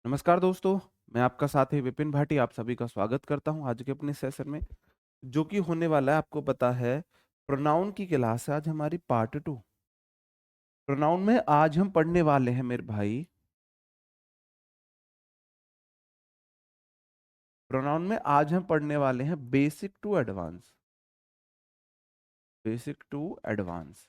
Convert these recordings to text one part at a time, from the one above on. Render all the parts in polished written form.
नमस्कार दोस्तों, मैं आपका साथी विपिन भाटी आप सभी का स्वागत करता हूं आज के अपने सेशन में, जो कि होने वाला है आपको पता है। प्रोनाउन की क्लास है आज हमारी पार्ट 2। प्रोनाउन में आज हम पढ़ने वाले हैं मेरे भाई। प्रोनाउन में आज हम पढ़ने वाले हैं basic to advance. Basic to advance.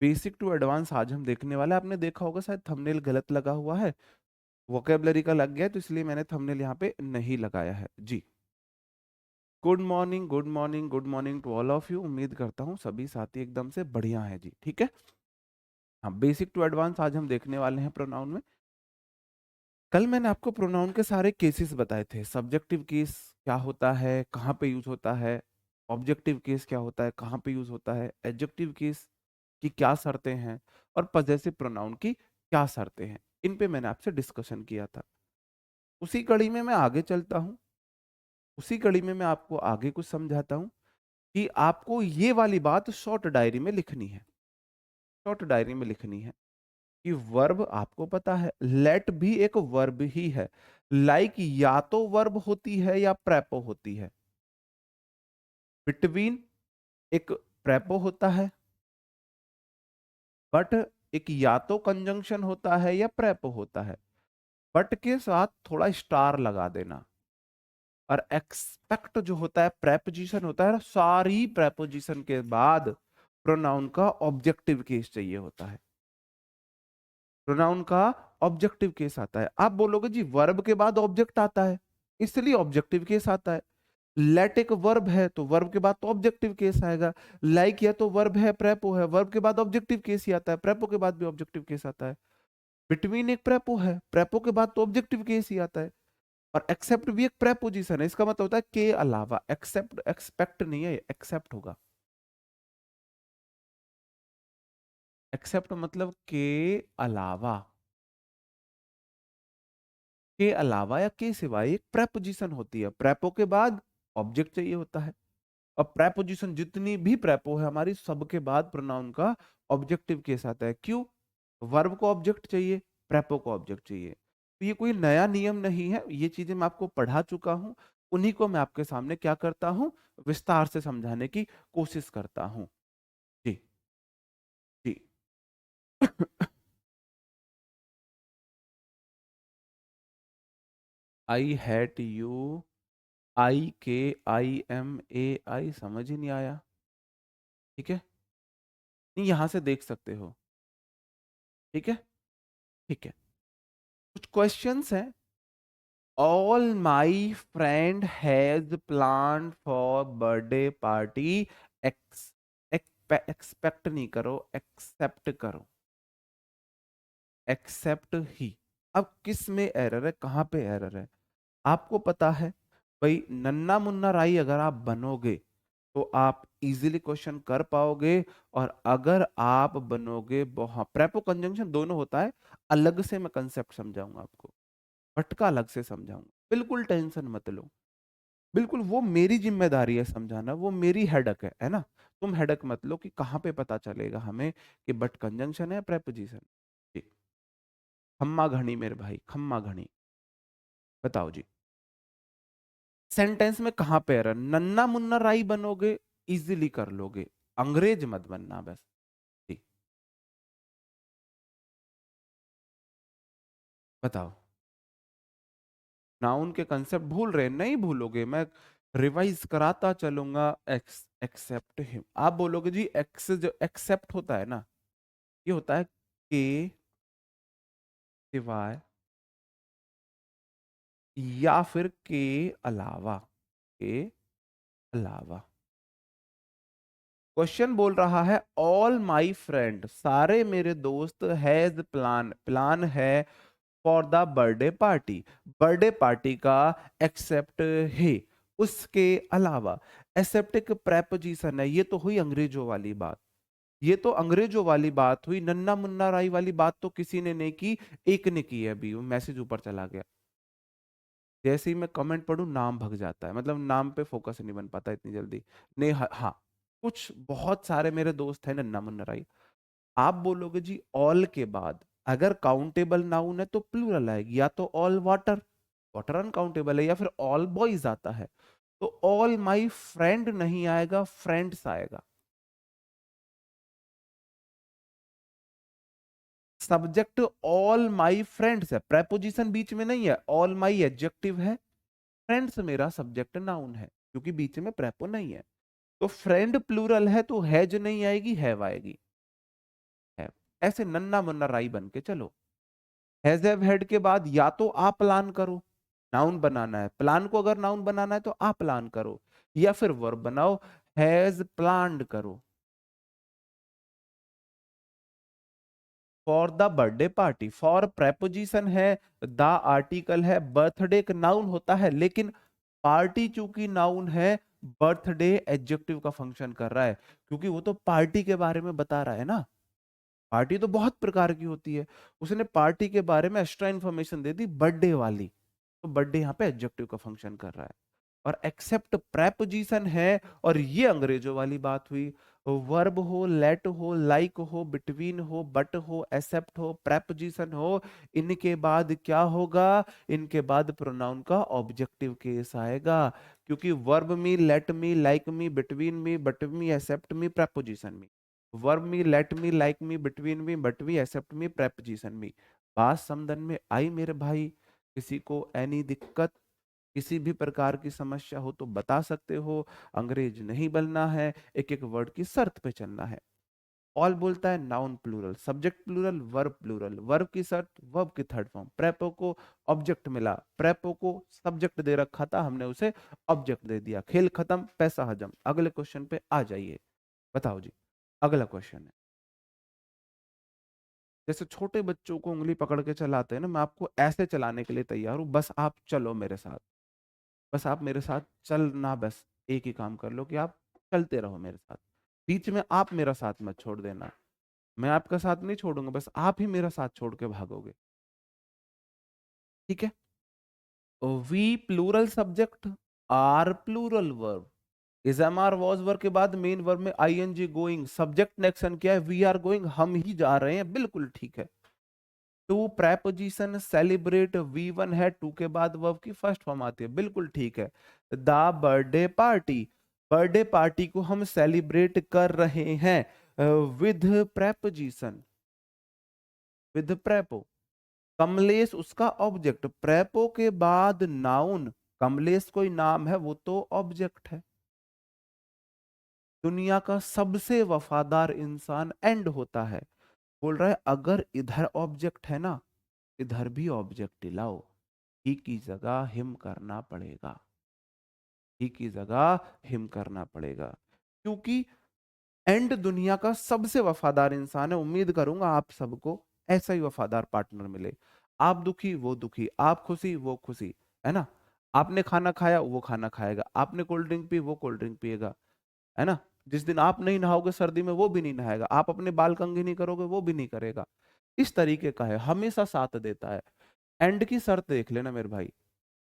Basic to advance आज हम देखने वाले हैं। आपने देखा होगा शायद थंबनेल गलत लगा हुआ है, वोकेबलरी का लग गया है, तो इसलिए मैंने थंबनेल यहाँ पे नहीं लगाया है जी। Good morning, good morning, good morning to all of you. उम्मीद करता हूँ सभी साथी एकदम से बढ़िया हैं जी। ठीक है, हाँ, बेसिक टू एडवांस आज हम देखने वाले हैं प्रोनाउन में। कल मैंने आपको प्रोनाउन के सारे केसेस बताए थे। सब्जेक्टिव केस क्या होता है, कहाँ पे यूज होता है। ऑब्जेक्टिव केस क्या होता है, कहाँ पे यूज होता है। एडजेक्टिव केस की क्या शर्तें हैं और पजेसिव प्रोनाउन की क्या शर्तें हैं, इन पे मैंने आपसे डिस्कशन किया था। उसी कड़ी में मैं आगे चलता हूँ। उसी कड़ी में मैं आपको आगे कुछ समझाता हूँ कि आपको ये वाली बात शॉर्ट डायरी में लिखनी है। शॉर्ट डायरी में लिखनी है कि वर्ब आपको पता है, लेट भी एक वर्ब ही है। लाइक या तो वर्ब होती है या प्रेपो होती है। बिटवीन एक प्रेपो होता है, बट एक या तो कंजंक्शन होता है या प्रेपो होता है। बट के साथ थोड़ा स्टार लगा देना। और एक्सपेक्ट जो होता है प्रेपोजिशन होता है ना, सारी प्रेपोजिशन के बाद प्रोनाउन का ऑब्जेक्टिव केस चाहिए होता है। प्रोनाउन का ऑब्जेक्टिव केस आता है। आप बोलोगे जी वर्ब के बाद ऑब्जेक्ट आता है, इसलिए ऑब्जेक्टिव केस आता है। लेट एक वर्ब है तो वर्ब के बाद तो ऑब्जेक्टिव केस आएगा। लाइक या तो वर्ब है, प्रेपो है, वर्ब के बाद ऑब्जेक्टिव केस ही आता है, प्रेपो के बाद भी ऑब्जेक्टिव केस आता है। बिटवीन एक प्रेपो है, प्रेपो के बाद तो ऑब्जेक्टिव केस ही आता है। और एक्सेप्ट भी एक प्रेपोजिशन है, इसका मतलब होता है के अलावा। एक्सेप्ट एक्सपेक्ट नहीं है, एक्सेप्ट होगा। एक्सेप्ट मतलब के अलावा। के अलावा या के सिवाय एक प्रेपोजिशन होती है। प्रेपो के बाद ऑब्जेक्ट चाहिए होता है। और प्रेपोजिशन जितनी भी प्रेपो है हमारी, सबके बाद प्रोनाउन का ऑब्जेक्टिव केस आता है। क्यों? वर्ब को ऑब्जेक्ट चाहिए, प्रेपो को ऑब्जेक्ट चाहिए। तो ये कोई नया नियम नहीं है, ये चीजें मैं आपको पढ़ा चुका हूं। उन्हीं को मैं आपके सामने क्या करता हूं, विस्तार से समझाने की कोशिश करता हूं। जी जी। आई हैट यू, IKIMAI, समझ ही नहीं आया। ठीक है, नहीं यहां से देख सकते हो। ठीक है, ठीक है। कुछ क्वेश्चंस हैं। All my friend has plan for birthday party. X expect नहीं करो, एक्सेप्ट करो। एक्सेप्ट ही। अब किस में एरर है, कहां पे एरर है? आपको पता है भाई, नन्ना मुन्ना राई अगर आप बनोगे तो आप इजीली क्वेश्चन कर पाओगे। और अगर आप बनोगे बहुत, प्रेपो कंजंक्शन दोनों होता है, अलग से मैं कंसेप्ट समझाऊंगा आपको, भटका अलग से समझाऊंगा। बिल्कुल टेंशन मत लो, बिल्कुल वो मेरी जिम्मेदारी है समझाना, वो मेरी हेडक है ना। तुम हेडक मत लो कि कहाँ पे पता चलेगा हमें कि बट कंजंक्शन है प्रेपोजिशन। जी, खम्मा घड़ी मेरे भाई, खम्मा घड़ी। बताओ जी, सेंटेंस में कहाँ पे एरर? नन्ना मुन्ना राई बनोगे, इजीली कर लोगे, अंग्रेज मत बनना बस। जी, बताओ। नाउन के कंसेप्ट भूल रहे? नहीं भूलोगे, मैं रिवाइज कराता चलूंगा। एक्सेप्ट हिम, आप बोलोगे जी एक्स जो एक्सेप्ट होता है ना, ये होता है के सिवाय या फिर के अलावा। के अलावा। क्वेश्चन बोल रहा है ऑल माई फ्रेंड, सारे मेरे दोस्त, हैज प्लान, प्लान है for the birthday party, birthday party का, एक्सेप्ट है, उसके अलावा। एक्सेप्ट एक प्रेपोजिशन है, ये तो हुई अंग्रेजों वाली बात। ये तो अंग्रेजों वाली बात हुई, नन्ना मुन्ना राई वाली बात तो किसी ने नहीं की, एक ने की है। अभी वो मैसेज ऊपर चला गया, जैसे ही मैं कमेंट पढ़ूं नाम भग जाता है, मतलब नाम पे फोकस नहीं बन पाता इतनी जल्दी। नहीं, हाँ, कुछ बहुत सारे मेरे दोस्त हैं नन्ना मुन्ना राई। आप बोलोगे जी ऑल के बाद, अगर काउंटेबल नाउन है तो प्लूरल आएगी, या तो ऑल वाटर, वाटर अनकाउंटेबल है, या फिर ऑल बॉयज आता है, तो ऑल माई फ्रेंड नहीं आएगा, फ्रेंड्स आएगा। सब्जेक्ट ऑल माई फ्रेंड्स है, प्रेपोजिशन बीच में नहीं है, ऑल माई एडजेक्टिव है, फ्रेंड्स मेरा सब्जेक्ट नाउन है, क्योंकि बीच में प्रेपो नहीं है। तो फ्रेंड प्लूरल है तो हैज नहीं आएगी, हैव आएगी, हैव। ऐसे नन्ना मुन्ना राई बन के चलो। हैज हैव हैड के बाद या तो आप प्लान करो, नाउन बनाना है, प्लान को अगर नाउन बनाना है तो आप प्लान करो, या फिर वर्ब बनाओ, हैज प्लान्ड करो। For the birthday party, for preposition है, द आर्टिकल है, बर्थडे का नाउन होता है, लेकिन पार्टी चूंकि नाउन है, बर्थडे एडजेक्टिव का फंक्शन कर रहा है, क्योंकि वो तो पार्टी के बारे में बता रहा है ना। पार्टी तो बहुत प्रकार की होती है, उसने पार्टी के बारे में एक्स्ट्रा इंफॉर्मेशन दे दी, बर्थडे वाली, तो बर्थडे यहाँ पे एडजेक्टिव का फंक्शन कर रहा है। और एक्सेप्ट प्रेपोजिशन है, और ये अंग्रेजों वाली बात हुई। वर्ब हो, लेट हो, लाइक हो, बिटवीन हो, बट हो, एक्सेप्ट हो, प्रेपोजिशन हो, इनके बाद क्या होगा, इनके बाद प्रोनाउन का ऑब्जेक्टिव केस आएगा, क्योंकि verb me, let me, like me, between me, but me, except me, preposition me. Verb me, let me, like me, between me, but me, except me, preposition me. बात समझ में आई मेरे भाई? किसी को एनी दिक्कत, किसी भी प्रकार की समस्या हो तो बता सकते हो। अंग्रेज नहीं बनना है, एक एक वर्ड की शर्त पे चलना है। ऑल बोलता है noun plural, subject plural, verb plural, verb की शर्त, वर्ब की थर्ड फॉर्म, प्रेपो को ऑब्जेक्ट मिला, प्रेपो को सब्जेक्ट दे रखा था, हमने उसे ऑब्जेक्ट दे दिया, खेल खत्म, पैसा हजम। अगले क्वेश्चन पे आ जाइए, बताओ जी। अगला क्वेश्चन है, जैसे छोटे बच्चों को उंगली पकड़ के चलाते हैं ना, मैं आपको ऐसे चलाने के लिए तैयार हूं, बस आप चलो मेरे साथ, बस आप मेरे साथ चलना, बस एक ही काम कर लो कि आप चलते रहो मेरे साथ, बीच में आप मेरा साथ मत छोड़ देना, मैं आपका साथ नहीं छोड़ूंगा, बस आप ही मेरा साथ छोड़ के भागोगे, ठीक है? We plural subject, are plural verb, is am are was verb के बाद मेन वर्ब में I N G going, subject ने एक्शन किया है, वी आर गोइंग, हम ही जा रहे हैं, बिल्कुल ठीक है। To preposition celebrate, V one है, टू के बाद वर्ब की फर्स्ट फॉर्म आती है, बिल्कुल ठीक है। The birthday party, birthday party को हम सेलिब्रेट कर रहे हैं, विद प्रेपोजिशन, विद प्रेपो। कमलेश उसका ऑब्जेक्ट, प्रेपो के बाद नाउन, कमलेश कोई नाम है, वो तो ऑब्जेक्ट है। दुनिया का सबसे वफादार इंसान एंड होता है, बोल रहा है अगर इधर ऑब्जेक्ट है ना, इधर भी ऑब्जेक्ट लाओ, ही की जगह हिम करना पड़ेगा, ही की जगह हिम करना पड़ेगा, क्योंकि एंड दुनिया का सबसे वफादार इंसान है। उम्मीद करूंगा आप सबको ऐसा ही वफादार पार्टनर मिले, आप दुखी वो दुखी, आप खुशी वो खुशी, है ना? आपने खाना खाया वो खाना खाएगा, आपने कोल्ड ड्रिंक पी वो कोल्ड ड्रिंक पिएगा, है ना? जिस दिन आप नहीं नहाओगे सर्दी में वो भी नहीं नहाएगा, आप अपने बाल कंघी नहीं करोगे वो भी नहीं करेगा। इस तरीके का है, हमेशा साथ देता है। एंड की शर्त देख लेना मेरे भाई,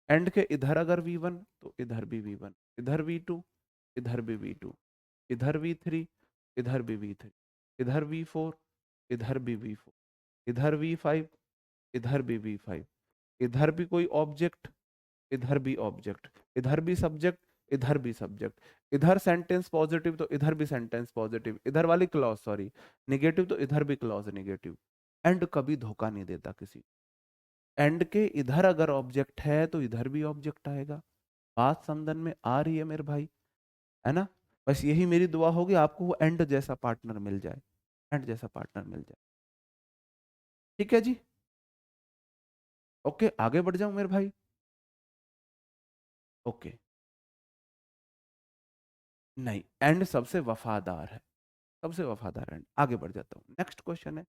एंड के इधर अगर V1 तो इधर भी V1, इधर V2, इधर भी V2, इधर V3, इधर भी V3, इधर V4, इधर भी V4, इधर V5, इधर भी V5, इधर भी कोई ऑब्जेक्ट, इधर भी ऑब्जेक्ट, इधर भी सब्जेक्ट, इधर भी सब्जेक्ट, इधर सेंटेंस पॉजिटिव तो इधर भी सेंटेंस पॉजिटिव, इधर वाली क्लॉज सॉरी निगेटिव तो इधर भी क्लॉज निगेटिव। एंड कभी धोखा नहीं देता किसी, एंड के इधर अगर ऑब्जेक्ट है तो इधर भी ऑब्जेक्ट आएगा। बात समझन में आ रही है मेरे भाई, है ना? बस यही मेरी दुआ होगी आपको वो एंड जैसा पार्टनर मिल जाए, एंड जैसा पार्टनर मिल जाए, ठीक है जी? ओके, आगे बढ़ जाऊं मेरे भाई? ओके, नहीं, एंड सबसे वफादार है, सबसे वफादार एंड। आगे बढ़ जाता हूं, नेक्स्ट क्वेश्चन है,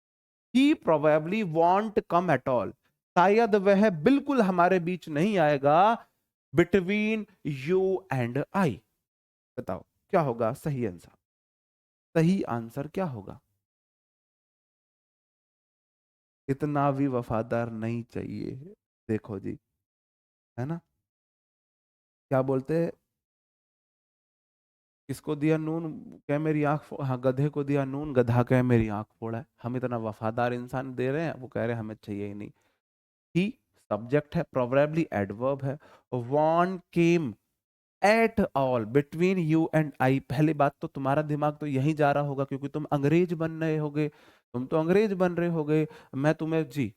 he probably want come at all, शायद वह बिल्कुल हमारे बीच नहीं आएगा, बिटवीन यू एंड आई। बताओ क्या होगा सही आंसर? सही आंसर क्या होगा? इतना भी वफादार नहीं चाहिए, देखो जी, है ना? क्या बोलते हैं? किसको दिया नून, क्या मेरी हाँ, गधे को दिया नून, गधा क्या मेरी आंख फोड़ा है। हम इतना वफादार इंसान दे रहे हैं, वो कह रहे हैं हमें चाहिए ही नहीं। ही सब्जेक्ट है, प्रोबेबली एडवर्ब है। One came at all between you and I, पहली बात तो तुम्हारा दिमाग तो यहीं जा रहा होगा क्योंकि तुम अंग्रेज बन रहे होगे, तुम तो अंग्रेज बन रहे होगे। मैं तुम्हें जी,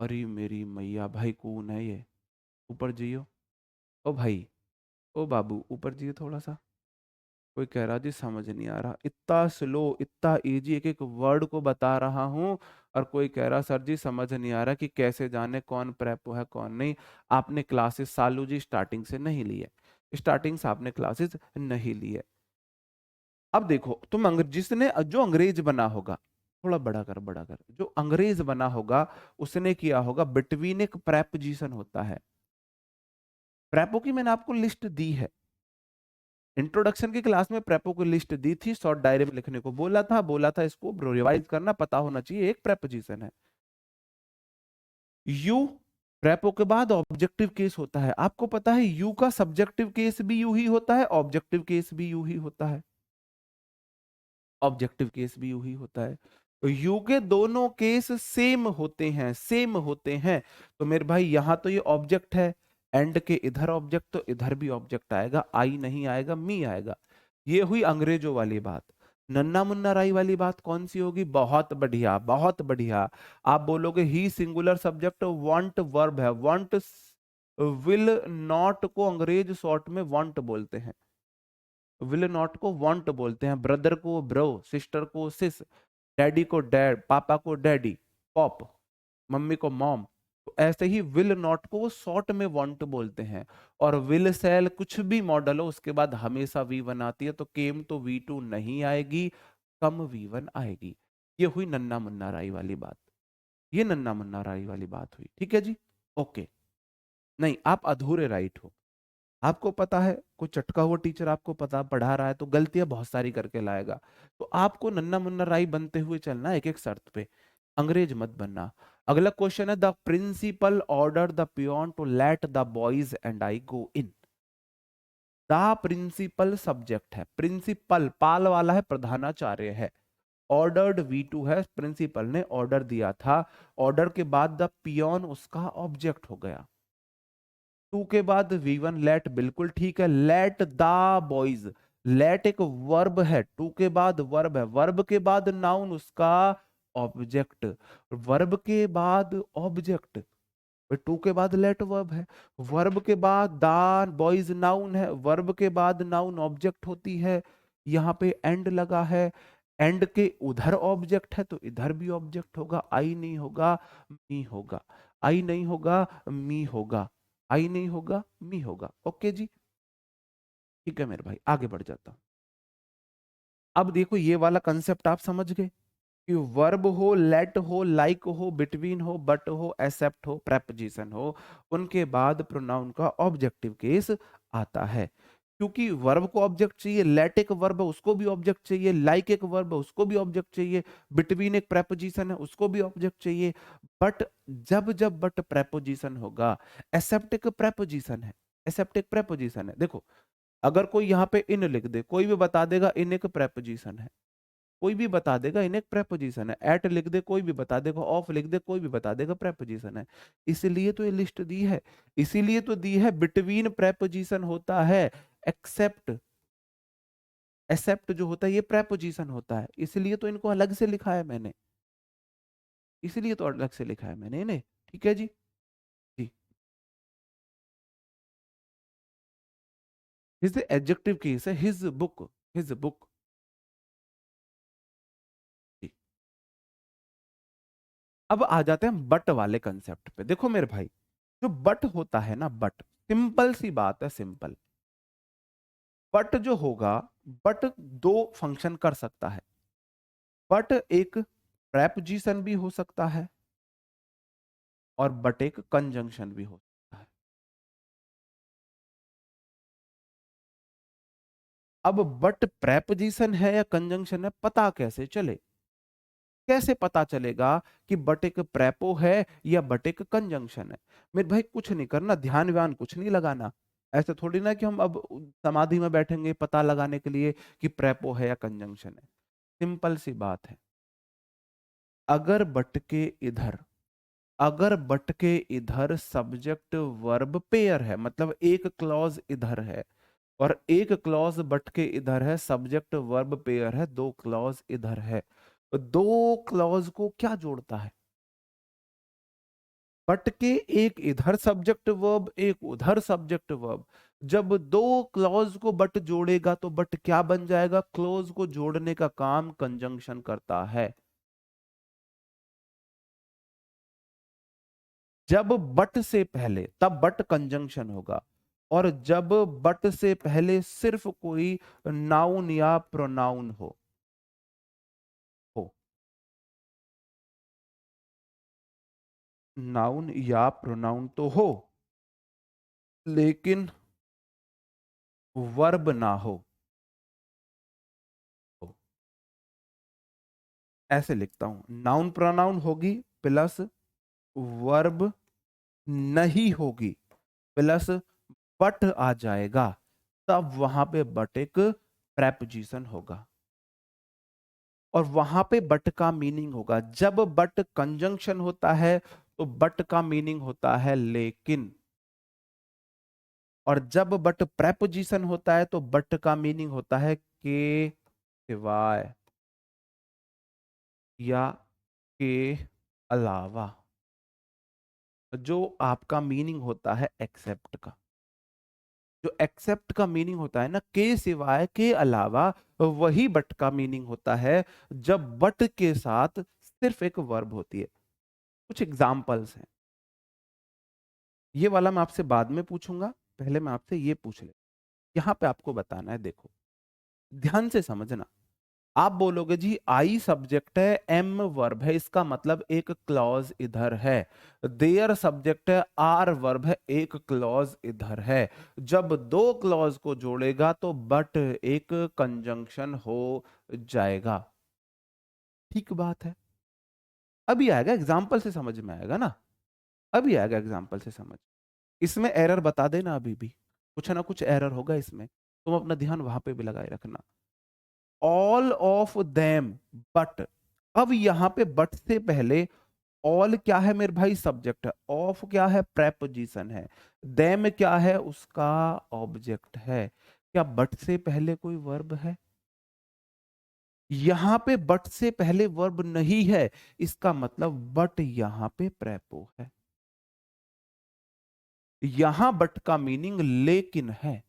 अरे मेरी मैया भाई कौन है ये, ऊपर जियो, ओ भाई, ओ बाबू ऊपर जियो थोड़ा सा। कोई कह रहा जी समझ नहीं आ रहा, इतना स्लो इतना इजी एक एक वर्ड को बता रहा हूँ। और कोई कह रहा सर जी समझ नहीं आ रहा कि कैसे जाने कौन प्रेपो है कौन नहीं। आपने क्लासेस सालू जी स्टार्टिंग से नहीं ली है, स्टार्टिंग से आपने क्लासेस नहीं ली है। अब देखो तुम जिसने जो अंग्रेज बना होगा, थोड़ा बड़ा कर, जो अंग्रेज बना होगा उसने किया होगा बिटवीन, एक प्रेपोजिशन होता है। प्रेपो की मैंने आपको लिस्ट दी है, इंट्रोडक्शन की क्लास में प्रेपो की लिस्ट दी थी, शॉर्ट डायरी में लिखने को बोला था इसको रिवाइज करना, पता होना चाहिए। एक प्रेपोजिशन है यू, प्रेपो के बाद ऑब्जेक्टिव केस होता है। आपको पता है यू का सब्जेक्टिव केस भी यू ही होता है, ऑब्जेक्टिव केस भी यू ही होता है, ऑब्जेक्टिव केस भी यू ही होता है। तो यू के दोनों केस सेम होते हैं, सेम होते हैं। तो मेरे भाई यहां तो ये ऑब्जेक्ट है, एंड के इधर ऑब्जेक्ट, तो इधर भी ऑब्जेक्ट आएगा, आई नहीं आएगा, मी आएगा। ये हुई अंग्रेजों वाली बात। नन्ना मुन्ना राई वाली बात कौन सी होगी? बहुत बढ़िया, बहुत बढ़िया। आप बोलोगे ही सिंगुलर सब्जेक्ट, वांट वर्ब है, वांट विल नॉट को अंग्रेज शॉर्ट में वांट बोलते हैं, विल नॉट को वांट बोलते हैं, ब्रदर को ब्रो, सिस्टर को सिस, डैडी को डैड, पापा को डैडी, पॉप, मम्मी को मॉम। तो ऐसे ही विल नॉट को शॉर्ट में वांट बोलते हैं। और विल सेल कुछ भी मॉडल हो उसके बाद हमेशा वी वन आती है, तो केम तो वी टू नहीं आएगी, कम वी वन आएगी। ये हुई नन्ना मुन्ना राई वाली बात, ये नन्ना मुन्ना राई वाली बात हुई, ठीक है जी, ओके। नहीं, आप अधूरे राइट हो। आपको पता है कोई चटका हुआ टीचर आपको पता पढ़ा रहा है तो गलतियां बहुत सारी करके लाएगा, तो आपको नन्ना मुन्ना राई बनते हुए चलना, एक एक शर्त पे, अंग्रेज मत बनना। अगला क्वेश्चन है, the principal order the peon to let the boys and I go in. The principal subject है, प्रिंसिपल पाल वाला है, प्रधानाचार्य है, ऑर्डर्ड V2 है, प्रिंसिपल ने ऑर्डर दिया था, ऑर्डर के बाद द पियोन उसका ऑब्जेक्ट हो गया। टू के बाद V1 लेट, बिल्कुल ठीक है, लेट द बॉयज, लेट एक वर्ब है, टू के बाद वर्ब है, वर्ब के बाद नाउन उसका ऑब्जेक्ट, वर्ब के बाद ऑब्जेक्ट, टू के बाद लेट वर्ब है, वर्ब के बाद द बॉयज नाउन है, वर्ब के बाद नाउन ऑब्जेक्ट होती है, यहाँ पे एंड लगा है, एंड के उधर ऑब्जेक्ट है तो इधर भी ऑब्जेक्ट होगा, आई नहीं होगा मी होगा, आई नहीं होगा मी होगा, आई नहीं होगा मी होगा, ओके जी, ठीक है मेरे भाई, आगे बढ़ जाता हूं। अब देखो ये वाला कंसेप्ट आप समझ गए कि वर्ब हो, लेट हो, लाइक हो, बिटवीन हो, बट हो, एक्सेप्ट हो, प्रेपोजिशन हो, उनके बाद प्रोनाउन का ऑब्जेक्टिव केस आता है। क्योंकि वर्ब को ऑब्जेक्ट चाहिए, लेट एक वर्ब है उसको भी ऑब्जेक्ट चाहिए, लाइक एक वर्ब है उसको भी ऑब्जेक्ट चाहिए, बिटवीन एक प्रेपोजिशन है उसको भी ऑब्जेक्ट चाहिए। बट जब जब बट प्रेपोजिशन होगा, एक्सेप्ट एक प्रेपोजिशन है, एक्सेप्ट एक प्रेपोजिशन है। देखो अगर कोई यहाँ पे इन लिख दे, कोई भी बता देगा इन एक प्रेपोजिशन है, कोई भी बता देगा इन एक प्रेपोजिशन है, एट लिख दे कोई भी बता देगा, ऑफ लिख दे कोई भी बता देगा प्रेपोजिशन है। इसलिए तो ये लिस्ट दी है, इसीलिए तो दी है, बिटवीन प्रेपोजिशन होता है, एक्सेप्ट, एक्सेप्ट जो होता है ये प्रेपोजिशन होता है, इसलिए तो इनको अलग से लिखा है मैंने, इसलिए तो अलग से लिखा है मैंने इन्हें, ठीक है जी, जी। हिज एडजेक्टिव केस है, हिज बुक, हिज बुक, जी। अब आ जाते हैं बट वाले कंसेप्ट पे। देखो मेरे भाई, जो बट होता है ना, बट सिंपल सी बात है, सिंपल। बट जो होगा, बट दो फंक्शन कर सकता है, बट एक प्रेपोजिशन भी हो सकता है और बट एक कंजंक्शन भी हो सकता है। अब बट प्रेपोजिशन है या कंजंक्शन है पता कैसे चले? कैसे पता चलेगा कि बट एक प्रेपो है या बट एक कंजंक्शन है? मेरे भाई कुछ नहीं करना, ध्यान व्यान कुछ नहीं लगाना, ऐसे थोड़ी ना कि हम अब समाधि में बैठेंगे पता लगाने के लिए कि प्रेपो है या कंजंक्शन है। सिंपल सी बात है, अगर बट के इधर अगर बट के इधर सब्जेक्ट वर्ब पेयर है, मतलब एक क्लॉज इधर है और एक क्लॉज बट के इधर है, सब्जेक्ट वर्ब पेयर है, दो क्लॉज इधर है, दो क्लॉज को क्या जोड़ता है? बट के एक इधर सब्जेक्ट वर्ब, एक उधर सब्जेक्ट वर्ब। जब दो क्लॉज को बट जोड़ेगा तो बट क्या बन जाएगा? क्लॉज को जोड़ने का काम कंजंक्शन करता है। जब बट से पहले, तब बट कंजंक्शन होगा, और जब बट से पहले सिर्फ कोई नाउन या प्रोनाउन हो नाउन या प्रोनाउन तो हो, लेकिन वर्ब ना हो। ऐसे लिखता हूं, नाउन प्रोनाउन होगी प्लस वर्ब नहीं होगी प्लस बट आ जाएगा, तब वहां पे बट एक प्रेपोजिशन होगा। और वहां पे बट का मीनिंग होगा, जब बट कंजंक्शन होता है तो बट का मीनिंग होता है लेकिन, और जब बट प्रेपोजिशन होता है तो बट का मीनिंग होता है के सिवाय या के अलावा, जो आपका मीनिंग होता है एक्सेप्ट का। जो एक्सेप्ट का मीनिंग होता है ना, के सिवाय के अलावा, वही बट का मीनिंग होता है जब बट के साथ सिर्फ एक वर्ब होती है। कुछ एग्जाम्पल्स हैं, ये वाला मैं आपसे बाद में पूछूंगा, पहले मैं आपसे ये पूछ ले। यहां पे आपको बताना है, देखो ध्यान से समझना। आप बोलोगे जी आई सब्जेक्ट है, एम वर्ब है, इसका मतलब एक क्लॉज इधर है। देयर सब्जेक्ट है, आर वर्ब है, एक क्लॉज इधर है। जब दो क्लॉज को जोड़ेगा तो बट एक कंजंक्शन हो जाएगा। ठीक बात है। अभी आएगा एग्जाम्पल से समझ में आएगा ना, अभी आएगा एग्जाम्पल से समझ। इसमें एरर बता देना, अभी भी कुछ ना कुछ एरर होगा इसमें, तुम अपना ध्यान वहां पे भी लगाए रखना। ऑल ऑफ देम बट, अब यहां पे बट से पहले ऑल क्या है मेरे भाई? सब्जेक्ट है। ऑफ क्या है? प्रेपोजिशन है। देम क्या है? उसका ऑब्जेक्ट है। क्या बट से पहले कोई वर्ब है? यहां पे बट से पहले वर्ब नहीं है, इसका मतलब बट यहां पे प्रेपो है। यहां बट का मीनिंग लेकिन है।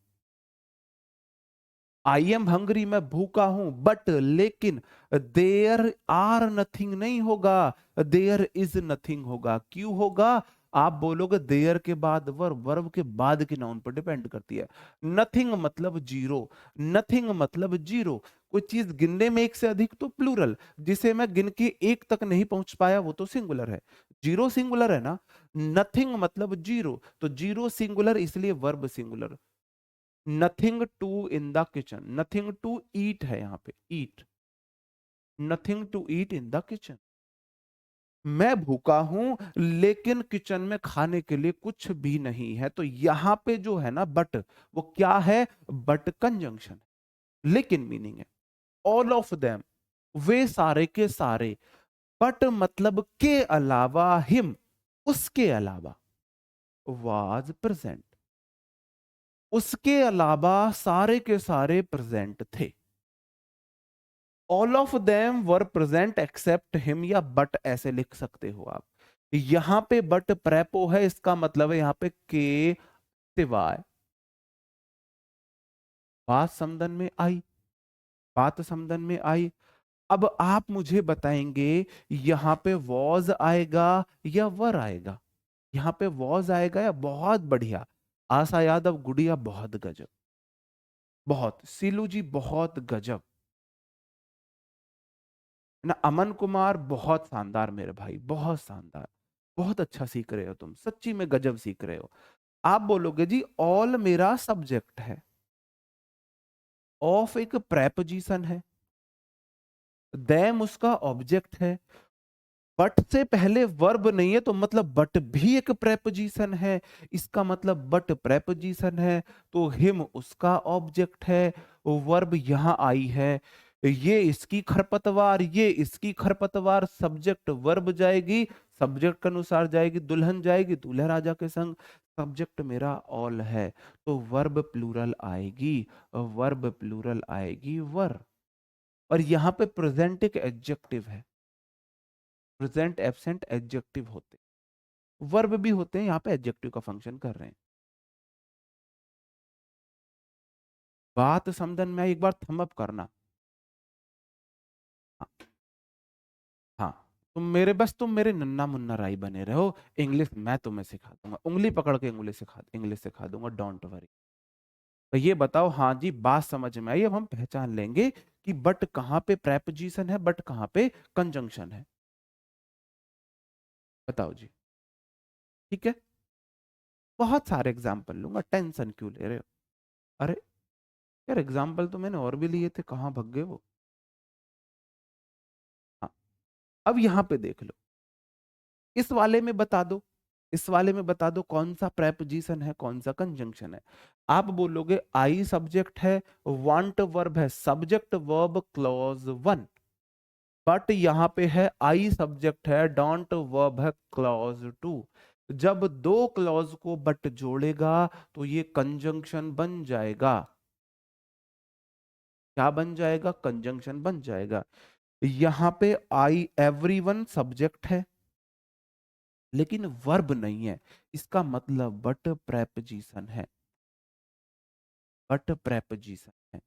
आई एम हंग्री, मैं भूखा हूं, बट लेकिन देयर आर नथिंग नहीं होगा, देयर इज नथिंग होगा। क्यों होगा? आप बोलोगे देयर के बाद वर्ब, वर्ब के बाद के नाउन पर डिपेंड करती है। नथिंग मतलब जीरो, नथिंग मतलब जीरो। कोई चीज गिनने में एक से अधिक तो प्लूरल, जिसे मैं गिन के एक तक नहीं पहुंच पाया वो तो सिंगुलर है। जीरो सिंगुलर है ना, नथिंग मतलब जीरो, तो जीरो सिंगुलर इसलिए verb singular. Nothing to in the kitchen, nothing to eat है यहां पे, eat, nothing to eat in the kitchen. मैं भूखा हूं लेकिन किचन में खाने के लिए कुछ भी नहीं है, तो यहां पे जो है ना बट, वो क्या है? बट कंजंक्शन, लेकिन मीनिंग है ऑल ऑफ देम, वे सारे के सारे, बट मतलब के अलावा, हिम उसके अलावा, वाज प्रेजेंट, उसके अलावा सारे के सारे प्रेजेंट थे। All of them were present except him, या बट ऐसे लिख सकते हो आप। यहां पे बट प्रेपो है, इसका मतलब है यहां पे के सिवाय। बात समझन में आई? बात समझन में आई? अब आप मुझे बताएंगे यहां पे वॉज आएगा या वर आएगा? यहां पे वॉज आएगा या? बहुत बढ़िया, आशा यादव गुड़िया बहुत गजब, बहुत, सीलू जी बहुत गजब ना, अमन कुमार बहुत शानदार मेरे भाई, बहुत शानदार, बहुत अच्छा सीख रहे हो तुम, सच्ची में गजब सीख रहे हो। आप बोलोगे जी ऑल मेरा सब्जेक्ट है, ऑफ एक प्रेपोजिशन है, देम उसका ऑब्जेक्ट है, बट से पहले वर्ब नहीं है तो मतलब बट भी एक प्रेपोजिशन है। इसका मतलब बट प्रेपोजिशन है तो हिम उसका ऑब्जेक्ट है। वर्ब यहां आई है, ये इसकी खरपतवार, ये इसकी खरपतवार, सब्जेक्ट वर्ब जाएगी, सब्जेक्ट के अनुसार जाएगी, दुल्हन जाएगी दूल्हा राजा के संग। सब्जेक्ट मेरा ऑल है तो वर्ब प्लूरल आएगी, वर्ब प्लूरल आएगी वर। और यहां पे प्रेजेंट एक एडजेक्टिव है, प्रेजेंट एब्सेंट एडजेक्टिव होते, वर्ब भी होते हैं, यहाँ पे एडजेक्टिव का फंक्शन कर रहे हैं। बात समझन में एक बार थंब अप करना। हाँ, हाँ। तुम मेरे नन्ना मुन्ना राई बने रहो। इंग्लिश मैं तुम्हें सिखा दूंगा, उंगली पकड़ के इंग्लिश सिखा दूंगा, डोंट वरी। तो ये बताओ, हाँ जी बात समझ में आई। अब हम पहचान लेंगे कि बट कहाँ पे प्रेपोजिशन है, बट कहाँ पे कंजंक्शन है। बताओ जी। ठीक है, बहुत सारे एग्जाम्पल लूंगा, टेंशन क्यों ले रहे हो। अरे यार, एग्जाम्पल तो मैंने और भी लिए थे, कहाँ भग गए वो। हाँ, अब यहां पे देख लो, इस वाले में बता दो, इस वाले में बता दो कौन सा प्रेपोजिशन है, कौन सा कंजंक्शन है। आप बोलोगे आई सब्जेक्ट है, वांट वर्ब है, subject verb clause one. But यहां पे है आई सब्जेक्ट है, डोंट वर्ब है क्लॉज टू। जब दो क्लॉज को बट जोड़ेगा तो ये कंजंक्शन बन जाएगा। क्या बन जाएगा? कंजंक्शन बन जाएगा। यहां पे आई एवरीवन सब्जेक्ट है लेकिन वर्ब नहीं है, इसका मतलब बट प्रेपोजिशन है, बट प्रेपोजिशन है।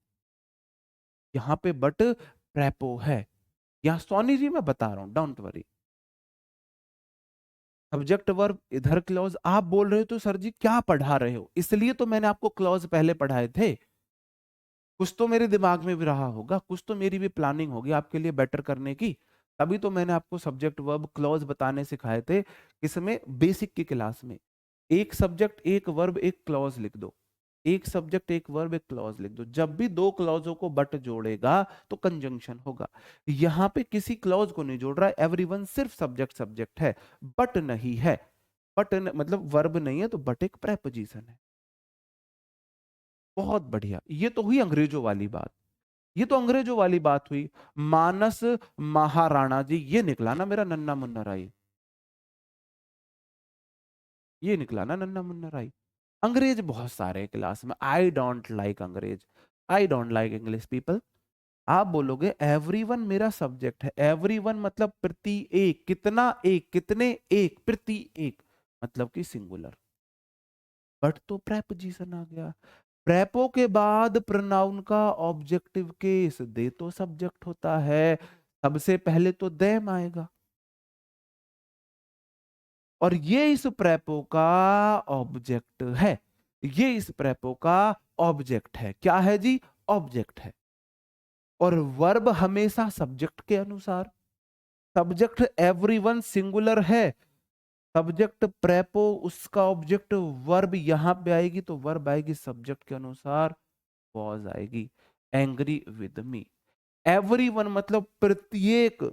यहां पे बट प्रेपो है। यहां सोनी जी मैं बता रहा हूं, डोंट वरी। सब्जेक्ट वर्ब इधर क्लॉज। आप बोल रहे हो तो सर जी क्या पढ़ा रहे हो, इसलिए तो मैंने आपको क्लॉज पहले पढ़ाए थे। कुछ तो मेरे दिमाग में भी रहा होगा, कुछ तो मेरी भी प्लानिंग होगी आपके लिए बेटर करने की। तभी तो मैंने आपको सब्जेक्ट वर्ब क्लॉज बताने सिखाए थे। इसमें बेसिक की क्लास में एक सब्जेक्ट एक वर्ब एक क्लॉज लिख दो, एक सब्जेक्ट एक वर्ब एक क्लॉज लिख दो। जब भी दो क्लॉजों को बट जोड़ेगा तो कंजंक्शन होगा। यहां पे किसी क्लॉज को नहीं जोड़ रहा है, एवरीवन सिर्फ सब्जेक्ट सब्जेक्ट है, बट नहीं है। बट मतलब वर्ब नहीं है तो बट एक प्रेपोजिशन है। बहुत बढ़िया, ये तो हुई अंग्रेजों वाली बात। ये तो अंग्रेजों वाली बात हुई। मानस महाराणा जी, ये निकला ना मेरा नन्ना मुन्ना राय, ये निकला ना नन्ना मुन्ना राय। अंग्रेज बहुत सारे हैं क्लास में, आई डोंट लाइक अंग्रेज, I don't like English people. आप बोलोगे एवरीवन मेरा सब्जेक्ट है, एवरीवन मतलब प्रति एक, कितना एक, कितने एक, प्रति एक, मतलब कि सिंगुलर। बट तो प्रेपोजिशन आ गया। प्रेपो के बाद प्रोनाउन का ऑब्जेक्टिव केस, दे तो सब्जेक्ट होता है, सबसे पहले तो देम आएगा। और ये इस प्रेपो का ऑब्जेक्ट है, ये इस प्रेपो का ऑब्जेक्ट है। क्या है जी? ऑब्जेक्ट है। और वर्ब हमेशा सब्जेक्ट के अनुसार, सब्जेक्ट एवरीवन सिंगुलर है, सब्जेक्ट प्रेपो उसका ऑब्जेक्ट, वर्ब यहां पे आएगी तो वर्ब आएगी सब्जेक्ट के अनुसार, वॉज आएगी। एंग्री विद मी, एवरीवन मतलब प्रत्येक,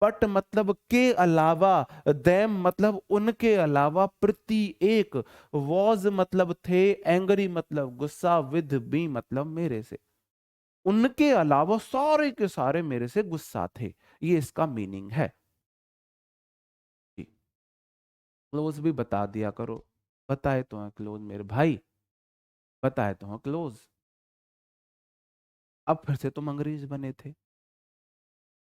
बट मतलब के अलावा, देम मतलब उनके अलावा, प्रति एक, वॉज मतलब थे, एंग्री मतलब गुस्सा, विद बी मतलब मेरे से, उनके अलावा सारे के सारे मेरे से गुस्सा थे। ये इसका मीनिंग है। क्लोज भी बता दिया करो, बताए तो हैं क्लोज मेरे भाई, बताए तो हैं क्लोज। अब फिर से तुम अंग्रेज बने थे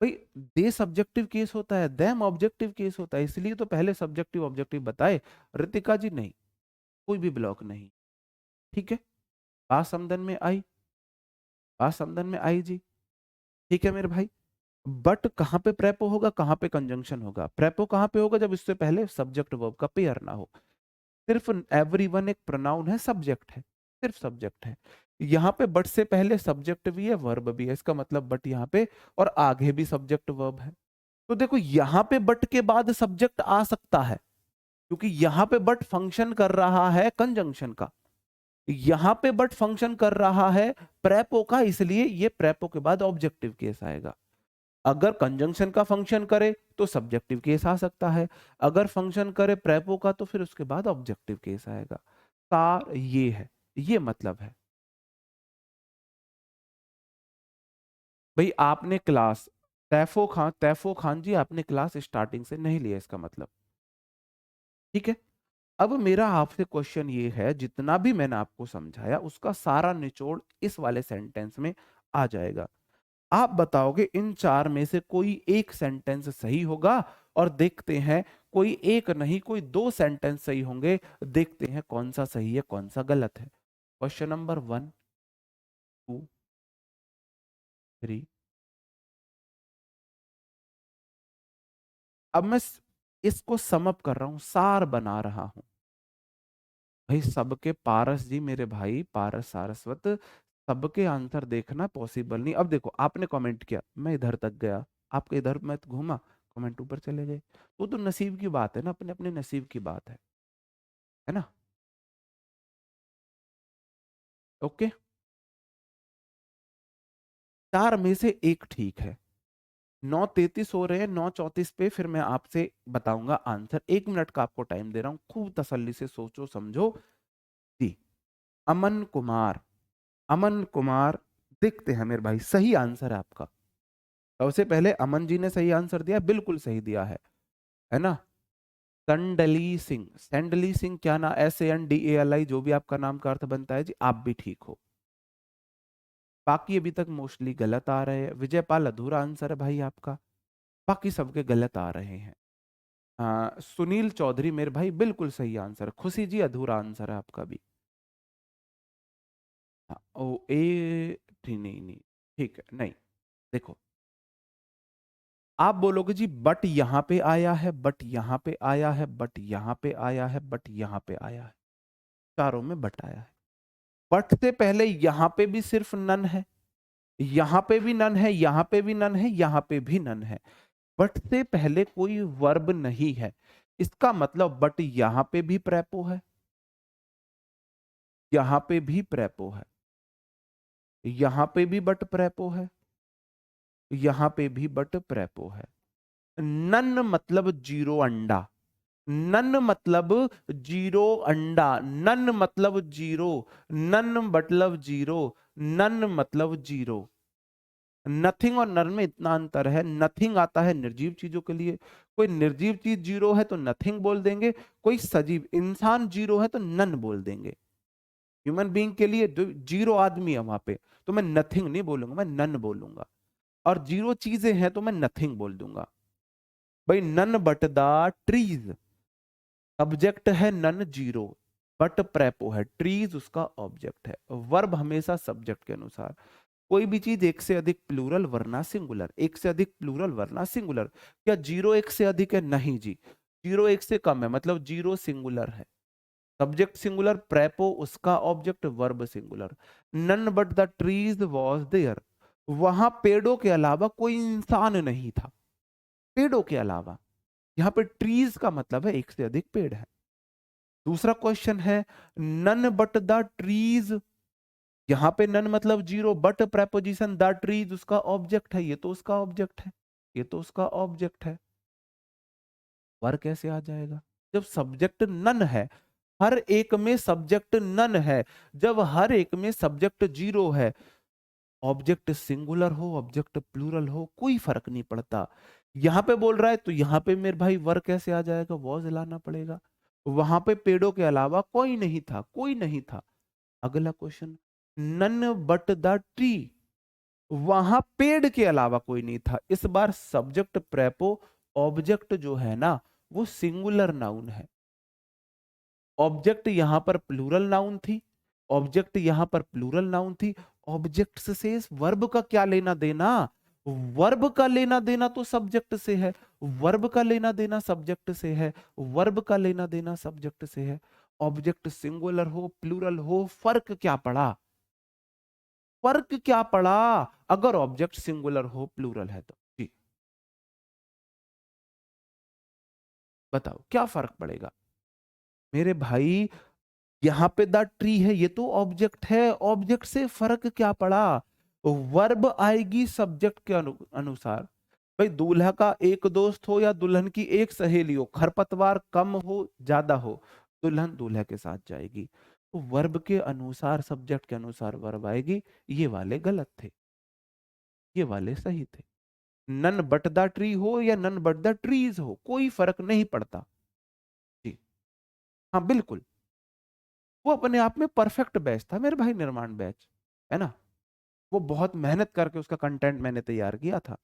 भाई। दे सब्जेक्टिव केस होता है, देम ऑब्जेक्टिव केस होता है, इसलिए तो पहले सब्जेक्टिव ऑब्जेक्टिव बताए। रितिका जी नहीं, कोई भी ब्लॉक नहीं। ठीक है, बात समझन में आई, बात समझन में आई जी। ठीक है मेरे भाई। बट कहां पे प्रेपो होगा, कहां पे कंजंक्शन होगा? प्रेपो कहां पे होगा? जब इससे पहले सब्जेक्ट वर्ब का पेयर ना हो। सिर्फ एवरीवन एक प्रोनाउन है, सब्जेक्ट है, सिर्फ सब्जेक्ट है। यहाँ पे बट से पहले सब्जेक्ट भी है वर्ब भी है, इसका मतलब बट यहाँ पे, और आगे भी सब्जेक्ट वर्ब है। तो देखो यहाँ पे बट के बाद सब्जेक्ट आ सकता है, क्योंकि यहाँ पे बट फंक्शन कर रहा है कंजंक्शन का, यहाँ पे बट फंक्शन कर रहा है प्रेपो का, इसलिए ये प्रेपो के बाद ऑब्जेक्टिव केस आएगा। अगर कंजंक्शन का फंक्शन करे तो सब्जेक्टिव केस आ सकता है, अगर फंक्शन करे प्रेपो का तो फिर उसके बाद ऑब्जेक्टिव केस आएगा। सार ये है, ये मतलब है। भाई आपने क्लास तैफो खान जी आपने क्लास स्टार्टिंग से नहीं लिया इसका मतलब, ठीक है। अब मेरा आपसे क्वेश्चन ये है, जितना भी मैंने आपको समझाया उसका सारा निचोड़ इस वाले सेंटेंस में आ जाएगा। आप बताओगे इन चार में से कोई एक सेंटेंस सही होगा, और देखते हैं कोई एक नहीं कोई दो सेंटेंस सही होंगे, देखते हैं कौन सा सही है कौन सा गलत है। Question number 1 2 3। अब मैं इसको समअप कर रहा हूं, सार बना रहा हूं। भाई सबके पारस जी, मेरे भाई पारस सारस्वत, सबके आंसर देखना पॉसिबल नहीं। अब देखो आपने कमेंट किया, मैं इधर तक गया, आपके इधर मैं घूमा, कमेंट ऊपर चले गए, वो तो नसीब की बात है ना, अपने अपने नसीब की बात है ना। ओके, चार में से एक ठीक है। 9:33 हो रहे हैं, 9:34 पे फिर मैं आपसे बताऊंगा आंसर। 1 मिनट का आपको टाइम दे रहा हूं, खूब तसल्ली से सोचो समझो। जी, अमन कुमार, अमन कुमार, देखते हैं मेरे भाई सही आंसर है आपका। सबसे पहले अमन जी ने सही आंसर दिया, बिल्कुल सही दिया है ना। संडली सिंह, सैंडली सिंह क्या ना, SANDALI जो भी आपका नाम का अर्थ बनता है जी, आप भी ठीक हो। बाकी अभी तक मोस्टली गलत आ रहे हैं। विजयपाल अधूरा आंसर है भाई आपका, बाकी सबके गलत आ रहे हैं। सुनील चौधरी मेरे भाई बिल्कुल सही आंसर। खुशी जी अधूरा आंसर है आपका भी। ओ ए नहीं नहीं नहीं, ठीक है नहीं। देखो आप बोलोगे जी बट यहां पे आया है, बट यहां पे आया है, बट यहां पे आया है, बट यहां पे आया है, चारों में बट आया है। बट से पहले यहां पे भी सिर्फ नन है, यहां पे भी नन है, यहां पे भी नन है, यहां पे भी नन है। बट से पहले कोई वर्ब नहीं है, इसका मतलब बट यहां पे भी प्रेपो है, यहां पे भी प्रेपो है, यहां पे भी बट प्रेपो है, यहां पे भी बट प्रेपो है। नन मतलब जीरो अंडा, नन मतलब जीरो अंडा, नन मतलब जीरो, नन मतलब जीरो, नन मतलब जीरो। नथिंग और नन में इतना अंतर है, नथिंग आता है निर्जीव चीजों के लिए, कोई निर्जीव चीज जीरो है तो नथिंग बोल देंगे, कोई सजीव इंसान जीरो है तो नन बोल देंगे। ह्यूमन बीइंग के लिए जो जीरो आदमी है वहां पे, तो मैं नथिंग नहीं बोलूंगा, मैं नन बोलूंगा। और जीरो चीजें हैं तो मैं नथिंग बोल दूंगा। भाई none but the trees, subject है नन जीरो, बट प्रेपो है, ट्रीज उसका ऑब्जेक्ट है। वर्ब हमेशा सब्जेक्ट के अनुसार। कोई भी चीज एक से अधिक प्लूरल वरना सिंगुलर, एक से अधिक प्लूरल वरना सिंगुलर। क्या जीरो एक से अधिक है? नहीं जी, जीरो एक से कम है, मतलब जीरो सिंगुलर है। सब्जेक्ट सिंगुलर, प्रेपो उसका object, verb singular. None but the trees was there, वहां पेड़ों के अलावा कोई इंसान नहीं था, पेड़ों के अलावा। यहाँ पे ट्रीज का मतलब है एक से अधिक पेड़ है। दूसरा क्वेश्चन है नन बट द ट्रीज, यहां पे नन मतलब zero, but preposition the trees उसका ऑब्जेक्ट है, ये तो उसका ऑब्जेक्ट है, ये तो उसका ऑब्जेक्ट है। वर कैसे आ जाएगा जब सब्जेक्ट नन है? हर एक में सब्जेक्ट नन है, जब हर एक में सब्जेक्ट जीरो है। ऑब्जेक्ट सिंगुलर हो ऑब्जेक्ट प्लूरल हो कोई फर्क नहीं पड़ता। यहां पे बोल रहा है तो यहां पे मेरे भाई वर कैसे आ जाएगा? वॉज लाना पड़ेगा। वहां पे पेड़ों के अलावा कोई नहीं था, कोई नहीं था। अगला question, none but the tree, वहां पेड़ के अलावा कोई नहीं था। इस बार सब्जेक्ट प्रेपो ऑब्जेक्ट जो है ना वो सिंगुलर नाउन है। ऑब्जेक्ट यहां पर प्लूरल नाउन थी, ऑब्जेक्ट यहां पर प्लूरल नाउन थी। ऑब्जेक्ट से वर्ब का क्या लेना देना? वर्ब का लेना देना तो सब्जेक्ट से है, वर्ब का लेना देना सब्जेक्ट से है, वर्ब का लेना देना सब्जेक्ट से है। ऑब्जेक्ट सिंगुलर हो प्लूरल हो फर्क क्या पड़ा? फर्क क्या पड़ा अगर ऑब्जेक्ट सिंगुलर हो प्लूरल है तो? जी बताओ क्या फर्क पड़ेगा मेरे भाई? यहां पे द ट्री है, ये तो ऑब्जेक्ट है, ऑब्जेक्ट से फर्क क्या पड़ा? वर्ब आएगी सब्जेक्ट के अनुसार, भाई दूल्हा का एक दोस्त हो या दुल्हन की एक सहेली हो, खरपतवार कम हो ज्यादा हो, दुल्हन दूल्हे के साथ जाएगी। तो वर्ब के अनुसार, सब्जेक्ट के अनुसार वर्ब आएगी। ये वाले गलत थे, ये वाले सही थे। नन बट द ट्री हो या नन बट द ट्रीज हो, कोई फर्क नहीं पड़ता। जी हाँ बिल्कुल, वो अपने आप में परफेक्ट बैच था मेरे भाई, निर्माण बैच, है ना। वो बहुत मेहनत करके उसका कंटेंट मैंने तैयार किया था।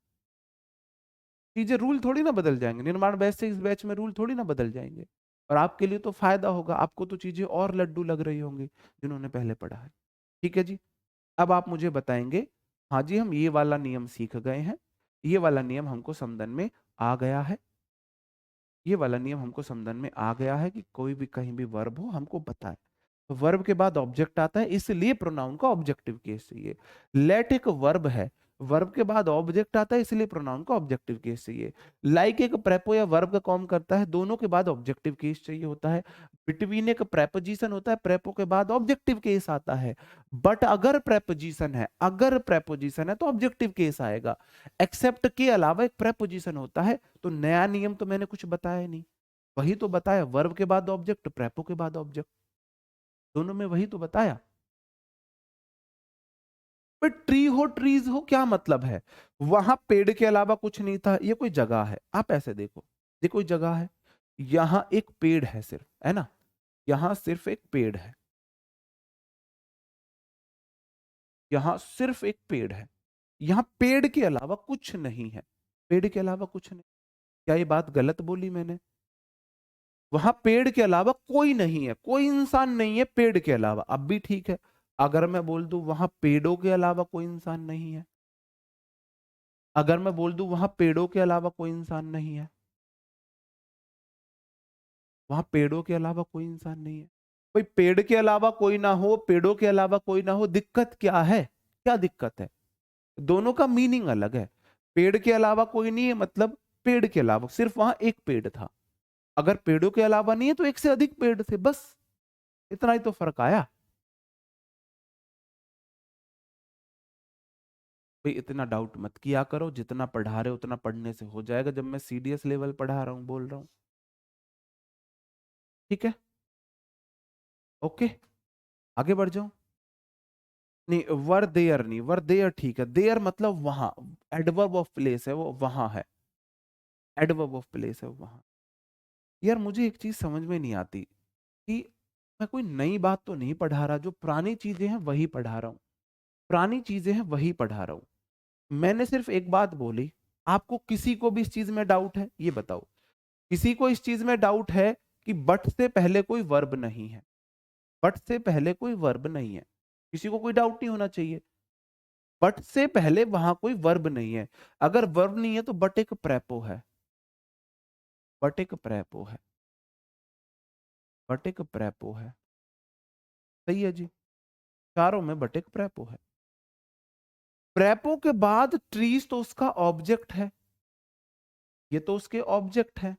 चीजें, रूल थोड़ी ना बदल जाएंगे, निर्माण बैच से इस बैच में रूल थोड़ी ना बदल जाएंगे। और आपके लिए तो फायदा होगा, आपको तो चीजें और लड्डू लग रही होंगी जिन्होंने पहले पढ़ा है। ठीक है जी। अब आप मुझे बताएंगे, हाँ जी हम ये वाला नियम सीख गए हैं, ये वाला नियम हमको समझ में आ गया है, ये वाला नियम हमको समझ में आ गया है कि कोई भी कहीं भी वर्ब हो हमको बताए, तो वर्ब के बाद ऑब्जेक्ट आता है, इसलिए प्रोनाउन का ऑब्जेक्टिव केस चाहिए। लेट एक वर्ब है, वर्ब के बाद ऑब्जेक्ट आता है, इसलिए प्रोनाउन का ऑब्जेक्टिव केस चाहिए। लाइक एक प्रेपो या वर्ब का कॉम करता है, दोनों के बाद ऑब्जेक्टिव केस चाहिए होता है। बिटवीन एक प्रेपोजिशन होता है, प्रेपो के बाद ऑब्जेक्टिव केस आता है। बट अगर प्रेपोजिशन है, अगर प्रेपोजिशन है तो ऑब्जेक्टिव केस आएगा। एक्सेप्ट के अलावा एक प्रेपोजिशन होता है, तो नया नियम तो मैंने कुछ बताया नहीं, वही तो बताया, वर्ब के बाद ऑब्जेक्ट, प्रेपो के बाद ऑब्जेक्ट, दोनों में वही तो बताया। पर ट्री हो ट्रीज हो क्या मतलब है, वहां पेड़ के अलावा कुछ नहीं था, ये कोई जगह है, आप ऐसे देखो, ये कोई जगह है, यहां एक पेड़ है सिर्फ, है ना, यहां सिर्फ एक पेड़ है, यहां सिर्फ एक पेड़ है, यहां पेड़ के अलावा कुछ नहीं है, पेड़ के अलावा कुछ नहीं। क्या ये बात गलत बोली मैंने? वहां पेड़ के अलावा कोई नहीं है, कोई इंसान नहीं है पेड़ के अलावा, अब भी ठीक है। अगर मैं बोल दूं वहां पेड़ों के अलावा कोई इंसान नहीं है, अगर मैं बोल दूं वहां पेड़ों के अलावा कोई इंसान नहीं है, वहां पेड़ों के अलावा कोई इंसान नहीं है, कोई पेड़ के अलावा कोई ना हो, पेड़ों के अलावा कोई ना हो, दिक्कत क्या है, क्या दिक्कत है? दोनों का मीनिंग अलग है। पेड़ के अलावा कोई नहीं है मतलब पेड़ के अलावा सिर्फ वहां एक पेड़ था, अगर पेड़ों के अलावा नहीं है तो एक से अधिक पेड़ थे, बस इतना ही तो फर्क आया। भाई इतना डाउट मत किया करो, जितना पढ़ा रहे हो उतना पढ़ने से हो जाएगा, जब मैं सीडीएस लेवल पढ़ा रहा हूँ, बोल रहा हूँ। ठीक है, ओके, आगे बढ़ जाऊं। नहीं वर देयर नहीं, वर देयर ठीक है, देयर मतलब वहां, एडवर्ब ऑफ प्लेस है वो, वहां है, एडवर्ब ऑफ प्लेस है वो वहां। यार मुझे एक चीज समझ में नहीं आती कि मैं कोई नई बात तो नहीं पढ़ा रहा, जो पुरानी चीजें हैं वही पढ़ा रहा हूँ, पुरानी चीजें हैं वही पढ़ा रहा हूँ। मैंने सिर्फ एक बात बोली, आपको किसी को भी इस चीज में डाउट है ये बताओ, किसी को इस चीज में डाउट है कि बट से पहले कोई वर्ब नहीं है, बट से पहले कोई वर्ब नहीं है, किसी को कोई डाउट नहीं होना चाहिए, बट से पहले वहां कोई वर्ब नहीं है। अगर वर्ब नहीं है तो बट एक प्रेपो है, बट एक प्रेपो है, बट एक प्रेपो है, सही है जी, चारों में बट एक प्रेपो है। प्रेपो के बाद ट्रीज तो उसका ऑब्जेक्ट है, ये तो उसके ऑब्जेक्ट है,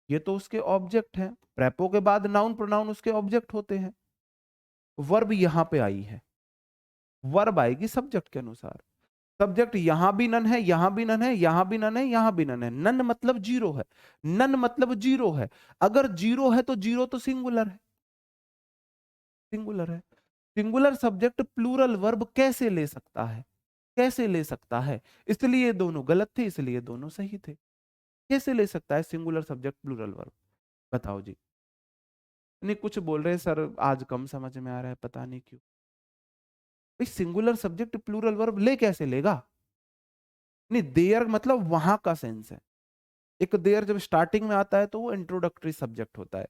ये तो उसके ऑब्जेक्ट है, प्रेपो के बाद नाउन प्रोनाउन उसके ऑब्जेक्ट होते हैं। वर्ब यहां पे आई है, वर्ब आएगी सब्जेक्ट के अनुसार, सब्जेक्ट यहां भी नन है, यहां भी नन है, यहां भी नन है, यहां भी नन है, नन मतलब जीरो है, नन मतलब जीरो है, अगर जीरो है तो जीरो तो सिंगुलर है, सिंगुलर है, सिंगुलर सब्जेक्ट प्लूरल वर्ब कैसे ले सकता है, कैसे ले सकता है? इसलिए दोनों गलत थे, इसलिए दोनों सही थे। कैसे ले सकता है सिंगुलर सब्जेक्ट प्लूरल वर्ब, बताओ जी। नहीं कुछ बोल रहे हैं सर, आज कम समझ में आ रहा है पता नहीं क्यों। भाई सिंगुलर सब्जेक्ट प्लूरल वर्ब ले कैसे लेगा? नहीं देयर मतलब वहां का सेंस है, एक देयर जब स्टार्टिंग में आता है तो वो इंट्रोडक्टरी सब्जेक्ट होता है,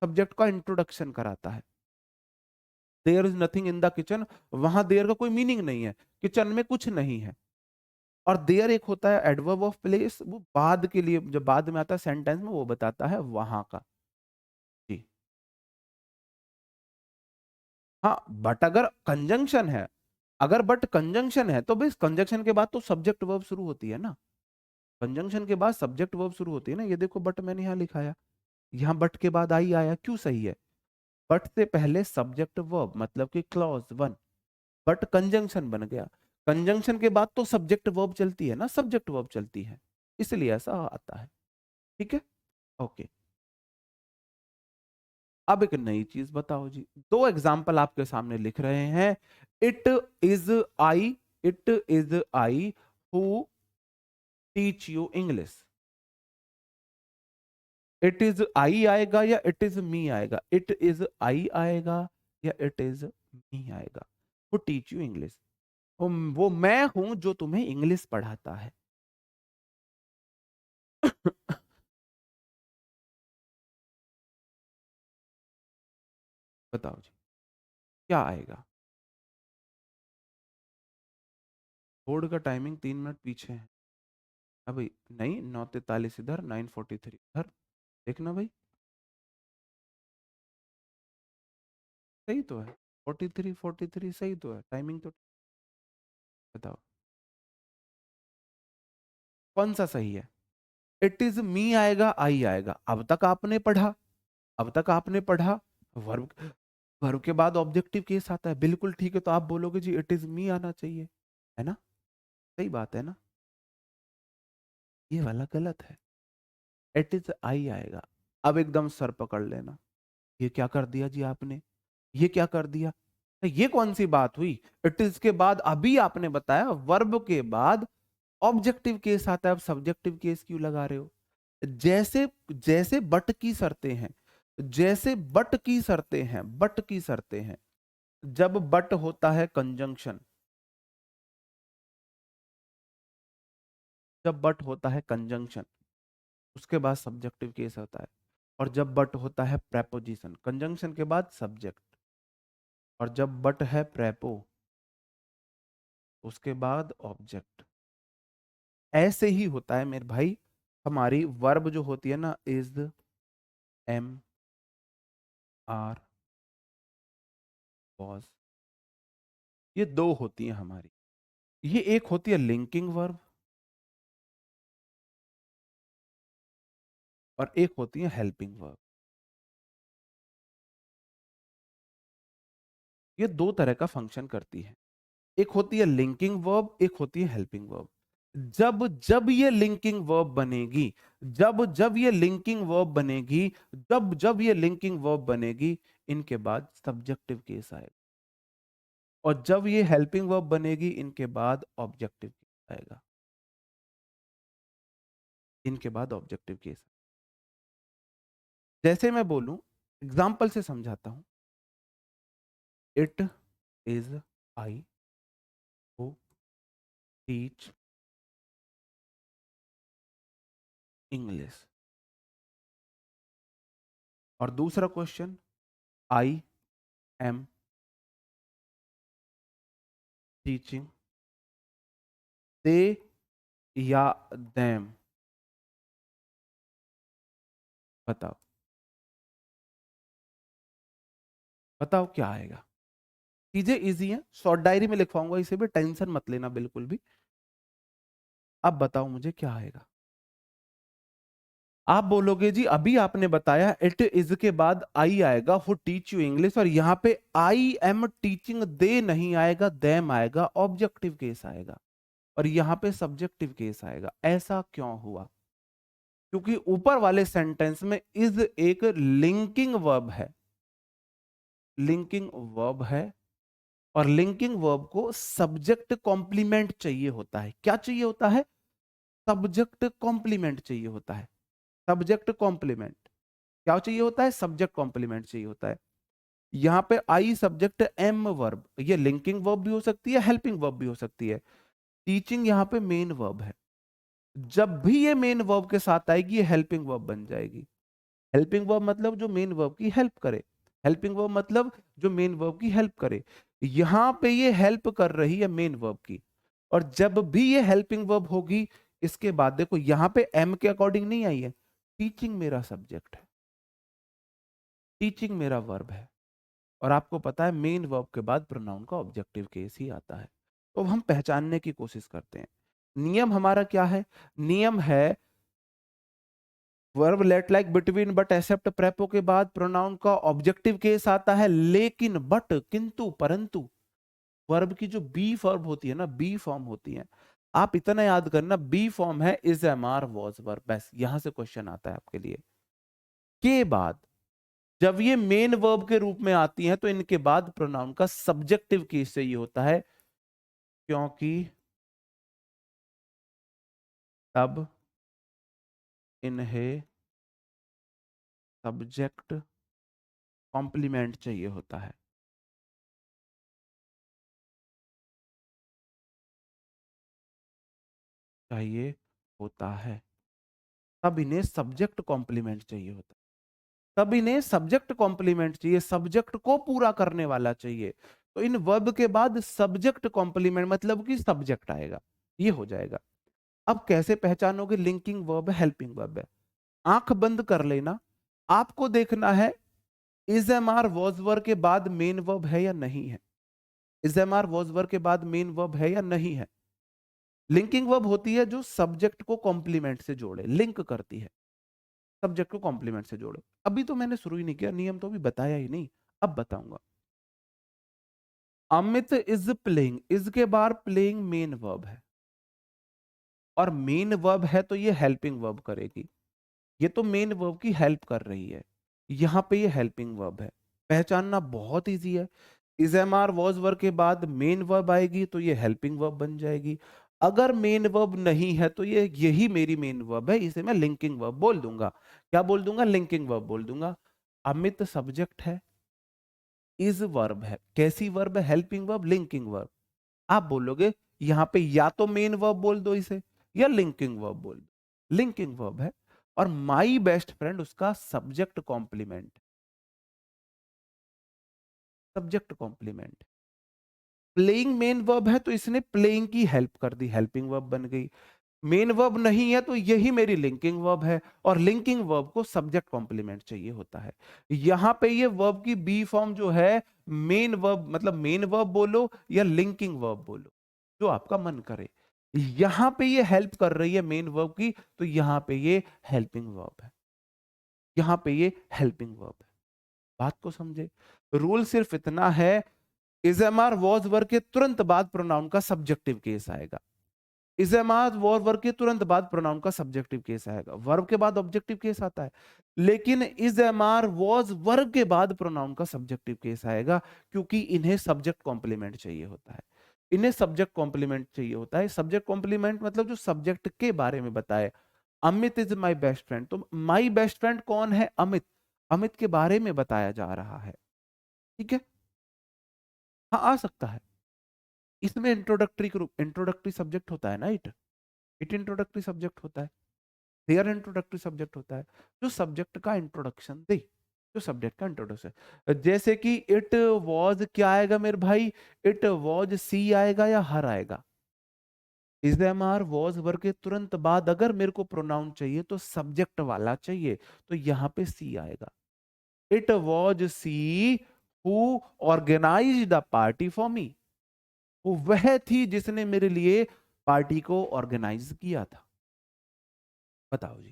सब्जेक्ट का इंट्रोडक्शन कराता है। There is nothing in the kitchen, वहां देयर का कोई मीनिंग नहीं है, किचन में कुछ नहीं है। और देयर एक होता है एडवर्ब ऑफ प्लेस, वो बाद के लिए जब बाद में आता है सेंटेंस में वो बताता है वहां का। जी हाँ, बट अगर कंजंक्शन है, अगर बट कंजंक्शन है तो भाई कंजंक्शन के बाद तो सब्जेक्ट वर्ब शुरू होती है ना, कंजंक्शन के बाद सब्जेक्ट वर्ब शुरू होती है ना, ये देखो बट मैंने यहाँ लिखाया, यहाँ बट के बाद आई आया, क्यों सही है? बट से पहले सब्जेक्ट वर्ब मतलब कि क्लॉज वन, बट कंजंक्शन बन गया, कंजंक्शन के बाद तो सब्जेक्ट वर्ब चलती है ना, सब्जेक्ट वर्ब चलती है, इसलिए ऐसा आता है। ठीक है, ओके। अब एक नई चीज बताओ जी, दो एग्जाम्पल आपके सामने लिख रहे हैं। It is I, it is I who teach you English. It is I आएगा या इट इज मी आएगा? इट इज आई आएगा या इट इज मी आएगा? हु टीच यू इंग्लिश, वो मैं हूं जो तुम्हें इंग्लिश पढ़ाता है। बताओ जी, क्या आएगा? बोर्ड का टाइमिंग 3 मिनट पीछे है अभी। नहीं, 9:43 इधर, 9:43 इधर, देखना भाई, सही तो है। 43 सही तो है टाइमिंग तो। बताओ कौन सा सही है? इट इज मी आएगा, आई आएगा? अब तक आपने पढ़ा, अब तक आपने पढ़ा, वर्ब, वर्ब के बाद ऑब्जेक्टिव केस आता है, बिल्कुल ठीक है। तो आप बोलोगे जी इट इज मी आना चाहिए, है ना? सही बात है ना? ये वाला गलत है, इट इज आई आएगा। अब एकदम सर पकड़ लेना, ये क्या कर दिया जी आपने, ये क्या कर दिया? ये कौन सी बात हुई? इट इज के बाद अभी आपने बताया वर्ब के बाद ऑब्जेक्टिव केस आता है, अब सब्जेक्टिव केस क्यों लगा रहे हो? जैसे जैसे बट की शर्तें हैं, जैसे बट की शर्तें हैं, बट की शर्तें हैं। जब बट होता है कंजंक्शन, जब बट होता है कंजंक्शन, उसके बाद सब्जेक्टिव केस होता है। और जब बट होता है प्रेपोजिशन, कंजंक्शन के बाद सब्जेक्ट। और जब बट है प्रेपो, उसके बाद ऑब्जेक्ट। ऐसे ही होता है मेरे भाई, हमारी वर्ब जो होती है ना, इज, एम, आर, वॉज, ये दो होती हैं हमारी। ये एक होती है लिंकिंग वर्ब और एक होती है हेल्पिंग वर्ब। ये दो तरह का फंक्शन करती है, एक होती है लिंकिंग वर्ब, एक होती है हेल्पिंग वर्ब। जब जब ये लिंकिंग वर्ब बनेगी, जब जब ये लिंकिंग वर्ब बनेगी, जब जब ये लिंकिंग वर्ब बनेगी, इनके बाद सब्जेक्टिव केस आएगा। और जब ये हेल्पिंग वर्ब बनेगी, इनके बाद ऑब्जेक्टिव केस आएगा, इनके बाद ऑब्जेक्टिव केस। जैसे मैं बोलूं, एग्जाम्पल से समझाता हूं। It is I who teach English. और दूसरा क्वेश्चन, आई एम टीचिंग दे या देम। बताओ, बताओ क्या आएगा? चीजें इजी हैं, शॉर्ट डायरी में लिखवाऊंगा इसे भी, टेंशन मत लेना बिल्कुल भी। अब बताओ मुझे क्या आएगा? आप बोलोगे जी अभी आपने बताया इट इज के बाद आई आएगा, हु टीच यू इंग्लिश, और यहां पे आई एम टीचिंग दे नहीं आएगा, देम आएगा, ऑब्जेक्टिव केस आएगा। और यहां पे सब्जेक्टिव केस आएगा। ऐसा क्यों हुआ? क्योंकि ऊपर वाले सेंटेंस में इज एक लिंकिंग वर्ब है, लिंकिंग वर्ब है। और लिंकिंग वर्ब को सब्जेक्ट कॉम्प्लीमेंट चाहिए होता है। क्या चाहिए होता है? सब्जेक्ट कॉम्प्लीमेंट चाहिए होता है। सब्जेक्ट कॉम्प्लीमेंट क्या चाहिए होता है? सब्जेक्ट कॉम्प्लीमेंट चाहिए होता है। यहां पे आई सब्जेक्ट एम वर्ब, ये लिंकिंग वर्ब भी हो सकती है, हेल्पिंग वर्ब भी हो सकती है। टीचिंग यहां पे मेन वर्ब है। जब भी ये मेन वर्ब के साथ आएगी, ये हेल्पिंग वर्ब बन जाएगी। हेल्पिंग वर्ब मतलब जो मेन वर्ब की हेल्प करे, हेल्पिंग वर्ब मतलब जो मेन वर्ब की हेल्प करे। यहां पे ये हेल्प कर रही है मेन वर्ब की। और जब भी ये हेल्पिंग वर्ब होगी, इसके बाद देखो यहां पे एम के अकॉर्डिंग नहीं आई है, टीचिंग मेरा सब्जेक्ट है, टीचिंग मेरा वर्ब है। और आपको पता है मेन वर्ब के बाद प्रोनाउन का ऑब्जेक्टिव केस ही आता है। तो हम पहचानने की कोशिश करते हैं। नियम हमारा क्या है? नियम है verb let like between but except prepo के बाद प्रोनाउन का ऑब्जेक्टिव केस आता है, लेकिन बट, किंतु, परंतु वर्ब की जो बी फॉर्म होती है ना, बी फॉर्म होती है, आप इतना याद करना, बी फॉर्म है is am are was verb, बस यहां से क्वेश्चन आता है आपके लिए। के बाद जब ये मेन वर्ब के रूप में आती हैं तो इनके बाद प्रोनाउन का सब्जेक्टिव केस चाहिए होता है, क्योंकि तब इन्हें सब्जेक्ट कॉम्प्लीमेंट चाहिए होता है। चाहिए होता है, तब इन्हें सब्जेक्ट कॉम्प्लीमेंट चाहिए होता है, तब इन्हें सब्जेक्ट कॉम्प्लीमेंट चाहिए, सब्जेक्ट को पूरा करने वाला चाहिए। तो इन वर्ब के बाद सब्जेक्ट कॉम्प्लीमेंट मतलब कि सब्जेक्ट आएगा, ये हो जाएगा। अब कैसे पहचानोगे? लिंकिंग वर्ब है, हेल्पिंग वर्ब है। आंख बंद कर लेना, आपको देखना है is am are was verb के बाद मेन वर्ब है या नहीं है। Is am are was verb के बाद मेन वर्ब है या नहीं है। लिंकिंग वर्ब होती है जो सब्जेक्ट को कॉम्प्लीमेंट से जोड़े, लिंक करती है, सब्जेक्ट को कॉम्प्लीमेंट से जोड़े। अभी तो मैंने शुरू ही नहीं किया, नियम तो अभी बताया ही नहीं, अब बताऊंगा। अमित इज प्लेइंग, इज के बाद प्लेइंग मेन वर्ब है, और मेन वर्ब है तो ये हेल्पिंग वर्ब करेगी, ये तो मेन वर्ब की हेल्प कर रही है, यहां पे ये हेल्पिंग वर्ब है। पहचानना बहुत इजी है, is am are was verb के बाद मेन वर्ब आएगी तो ये हेल्पिंग वर्ब बन जाएगी। अगर मेन वर्ब नहीं है तो ये यही मेरी मेन वर्ब है, इसे मैं लिंकिंग वर्ब बोल दूंगा। क्या बोल दूंगा? लिंकिंग वर्ब बोल दूंगा। अमित सब्जेक्ट है, इज वर्ब है, कैसी वर्ब है? Helping verb, linking verb. आप बोलोगे यहां पे या तो मेन वर्ब बोल दो इसे, या लिंकिंग वर्ब बोल दो। लिंकिंग वर्ब है, और माई बेस्ट फ्रेंड उसका subject complement, subject complement. Playing main verb है तो इसने प्लेइंग की हेल्प कर दी, हेल्पिंग वर्ब बन गई। मेन वर्ब नहीं है तो यही मेरी लिंकिंग वर्ब है, और लिंकिंग वर्ब को सब्जेक्ट कॉम्प्लीमेंट चाहिए होता है। यहां पे ये वर्ब की बी फॉर्म जो है, मेन वर्ब मतलब मेन वर्ब बोलो या लिंकिंग वर्ब बोलो, जो आपका मन करे। यहां पे ये हेल्प कर रही है मेन वर्ब की, तो यहां पे ये हेल्पिंग वर्ब है, यहां पे ये हेल्पिंग वर्ब है। बात को समझे? रूल सिर्फ इतना है, is am are was verb के तुरंत बाद प्रोनाउन का सब्जेक्टिव केस आएगा। Is am are was verb के तुरंत बाद प्रोनाउन का सब्जेक्टिव केस आएगा, वर्ब के बाद ऑब्जेक्टिव केस आता है। लेकिन is am are was verb के बाद प्रोनाउन का सब्जेक्टिव केस आएगा, क्योंकि इन्हें सब्जेक्ट कॉम्प्लीमेंट चाहिए होता है। इन्हें सब्जेक्ट कॉम्प्लीमेंट चाहिए होता है। सब्जेक्ट कॉम्प्लीमेंट मतलब जो सब्जेक्ट के बारे में बताए। Amit is my best friend, तो माई बेस्ट फ्रेंड कौन है? अमित। अमित के बारे में बताया जा रहा है, ठीक है। हाँ, आ सकता है। इसमें इंट्रोडक्टरी इंट्रोडक्टरी सब्जेक्ट होता है ना, इट इंट्रोडक्टरी सब्जेक्ट होता है, देयर इंट्रोडक्टरी सब्जेक्ट होता है, जो सब्जेक्ट का इंट्रोडक्शन दे, जो सब्जेक्ट का इंट्रोडक्शन। जैसे कि इट वॉज क्या आएगा मेरे भाई? इट वॉज सी आएगा या हर आएगा? Is am are was verb के तुरंत बाद अगर मेरे को प्रोनाउन चाहिए तो सब्जेक्ट वाला चाहिए, तो यहां पे सी आएगा। It was she who organise the party for me, वो वह थी जिसने मेरे लिए पार्टी को ऑर्गेनाइज किया था। बताओ जी,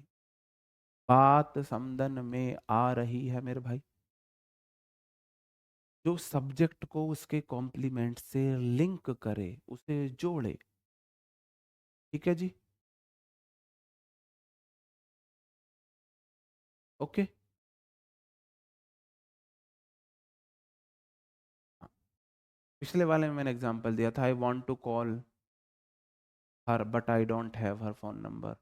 बात समझन में आ रही है मेरे भाई? जो सब्जेक्ट को उसके कॉम्प्लीमेंट से लिंक करे, उसे जोड़े, ठीक है जी, ओके। हाँ, पिछले वाले में मैंने एग्जांपल दिया था, I want to call her but I don't have her phone number.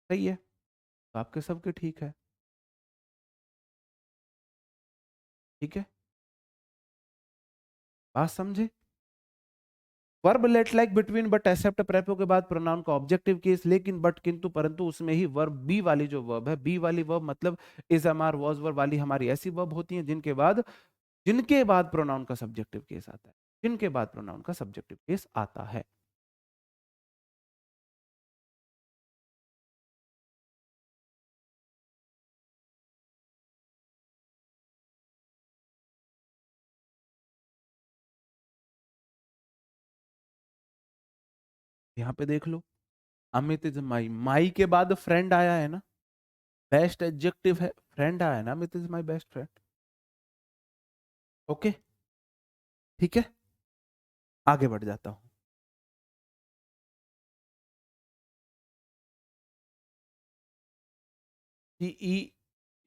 सही है, तो आपके सबके ठीक है, ठीक है, बात समझे? Verb let like between but except prepo के बाद प्रोनाउन का ऑब्जेक्टिव केस, लेकिन बट किंतु परंतु उसमें ही वर्ब बी वाली जो वर्ब है, बी वाली वर्ब मतलब is am are was verb वाली हमारी ऐसी वर्ब होती हैं जिनके बाद प्रोनाउन का सब्जेक्टिव केस आता है, जिनके बाद प्रोनाउन का सब्जेक्टिव केस आता है। यहाँ पे देख लो, अमित इज माई, माई के बाद फ्रेंड आया है ना, बेस्ट एडजेक्टिव है, फ्रेंड आया है ना, Amit is my best friend. Okay, ठीक है, आगे बढ़ जाता हूं। ई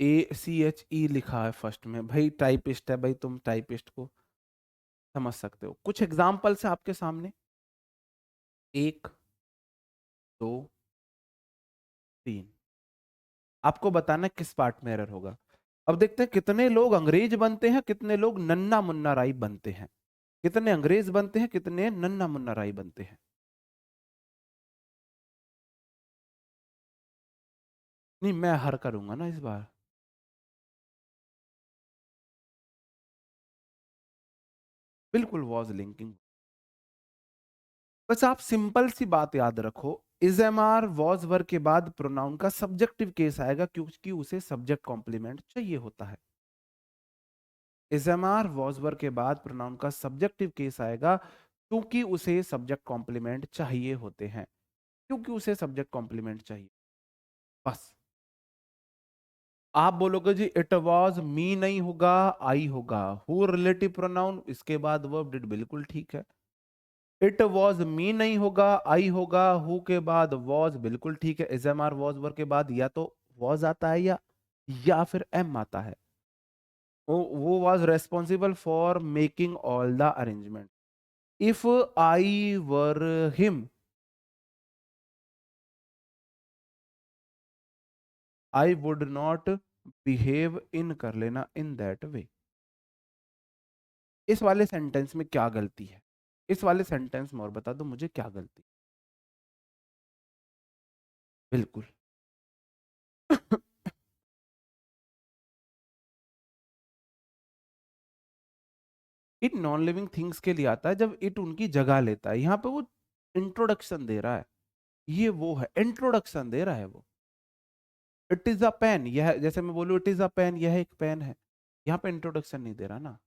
ACHE लिखा है फर्स्ट में, भाई टाइपिस्ट है भाई, तुम टाइपिस्ट को समझ सकते हो। कुछ एग्जाम्पल्स है आपके सामने, एक, दो, तीन। आपको बताना है किस पार्ट में एरर होगा। अब देखते हैं कितने लोग अंग्रेज बनते हैं, कितने लोग नन्ना मुन्ना राई बनते हैं। कितने अंग्रेज बनते हैं, कितने नन्ना मुन्ना राई बनते हैं। नहीं, मैं हर करूंगा ना इस बार। बिल्कुल वॉज लिंकिंग। बस आप सिंपल सी बात याद रखो, इज एम आर वॉज वर्ग के बाद प्रोनाउन का सब्जेक्टिव केस आएगा, क्योंकि उसे सब्जेक्ट कॉम्प्लीमेंट चाहिए होता है। इज एम आर वॉज वर्ग के बाद प्रोनाउन का सब्जेक्टिव केस आएगा, क्योंकि उसे सब्जेक्ट कॉम्प्लीमेंट चाहिए होते हैं। क्योंकि उसे सब्जेक्ट कॉम्प्लीमेंट चाहिए, बस। आप बोलोगे जी इट वाज मी नहीं होगा, आई होगा। हु रिलेटिव प्रोनाउन, इसके बाद वर्ब डिड, बिल्कुल ठीक है। इट वॉज मी नहीं होगा, आई होगा। हु के बाद वॉज, बिल्कुल ठीक है। Is am are was verb के बाद या तो वॉज आता है या फिर एम आता है। वो was responsible for making all the arrangement. If I were him, I would not behave in, कर लेना इन दैट वे। इस वाले सेंटेंस में क्या गलती है? इस वाले सेंटेंस में और बता दो मुझे क्या गलती। बिल्कुल। इट नॉन लिविंग थिंग्स के लिए आता है जब इट उनकी जगह लेता है। यहाँ पे वो इंट्रोडक्शन दे रहा है, ये वो है, इंट्रोडक्शन दे रहा है वो। इट इज अ पेन, यह, जैसे मैं बोलूं इट इज अ पेन, यह एक पेन है। यहाँ पे इंट्रोडक्शन नहीं दे रहा ना।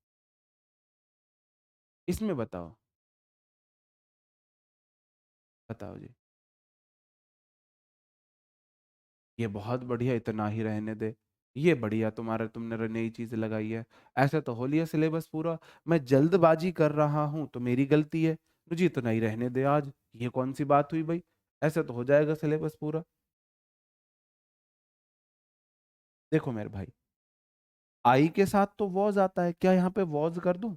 इसमें बताओ, बताओ जी। ये बहुत बढ़िया, इतना ही रहने दे। ये बढ़िया, तुम्हारे तुमने नई चीज लगाई है। ऐसे तो हो लिया सिलेबस पूरा। मैं जल्दबाजी कर रहा हूं तो मेरी गलती है, मुझे इतना ही रहने दे आज। ये कौन सी बात हुई भाई? ऐसे तो हो जाएगा सिलेबस पूरा। देखो मेरे भाई, आई के साथ तो वॉज आता है, क्या यहाँ पे वॉज कर दूं?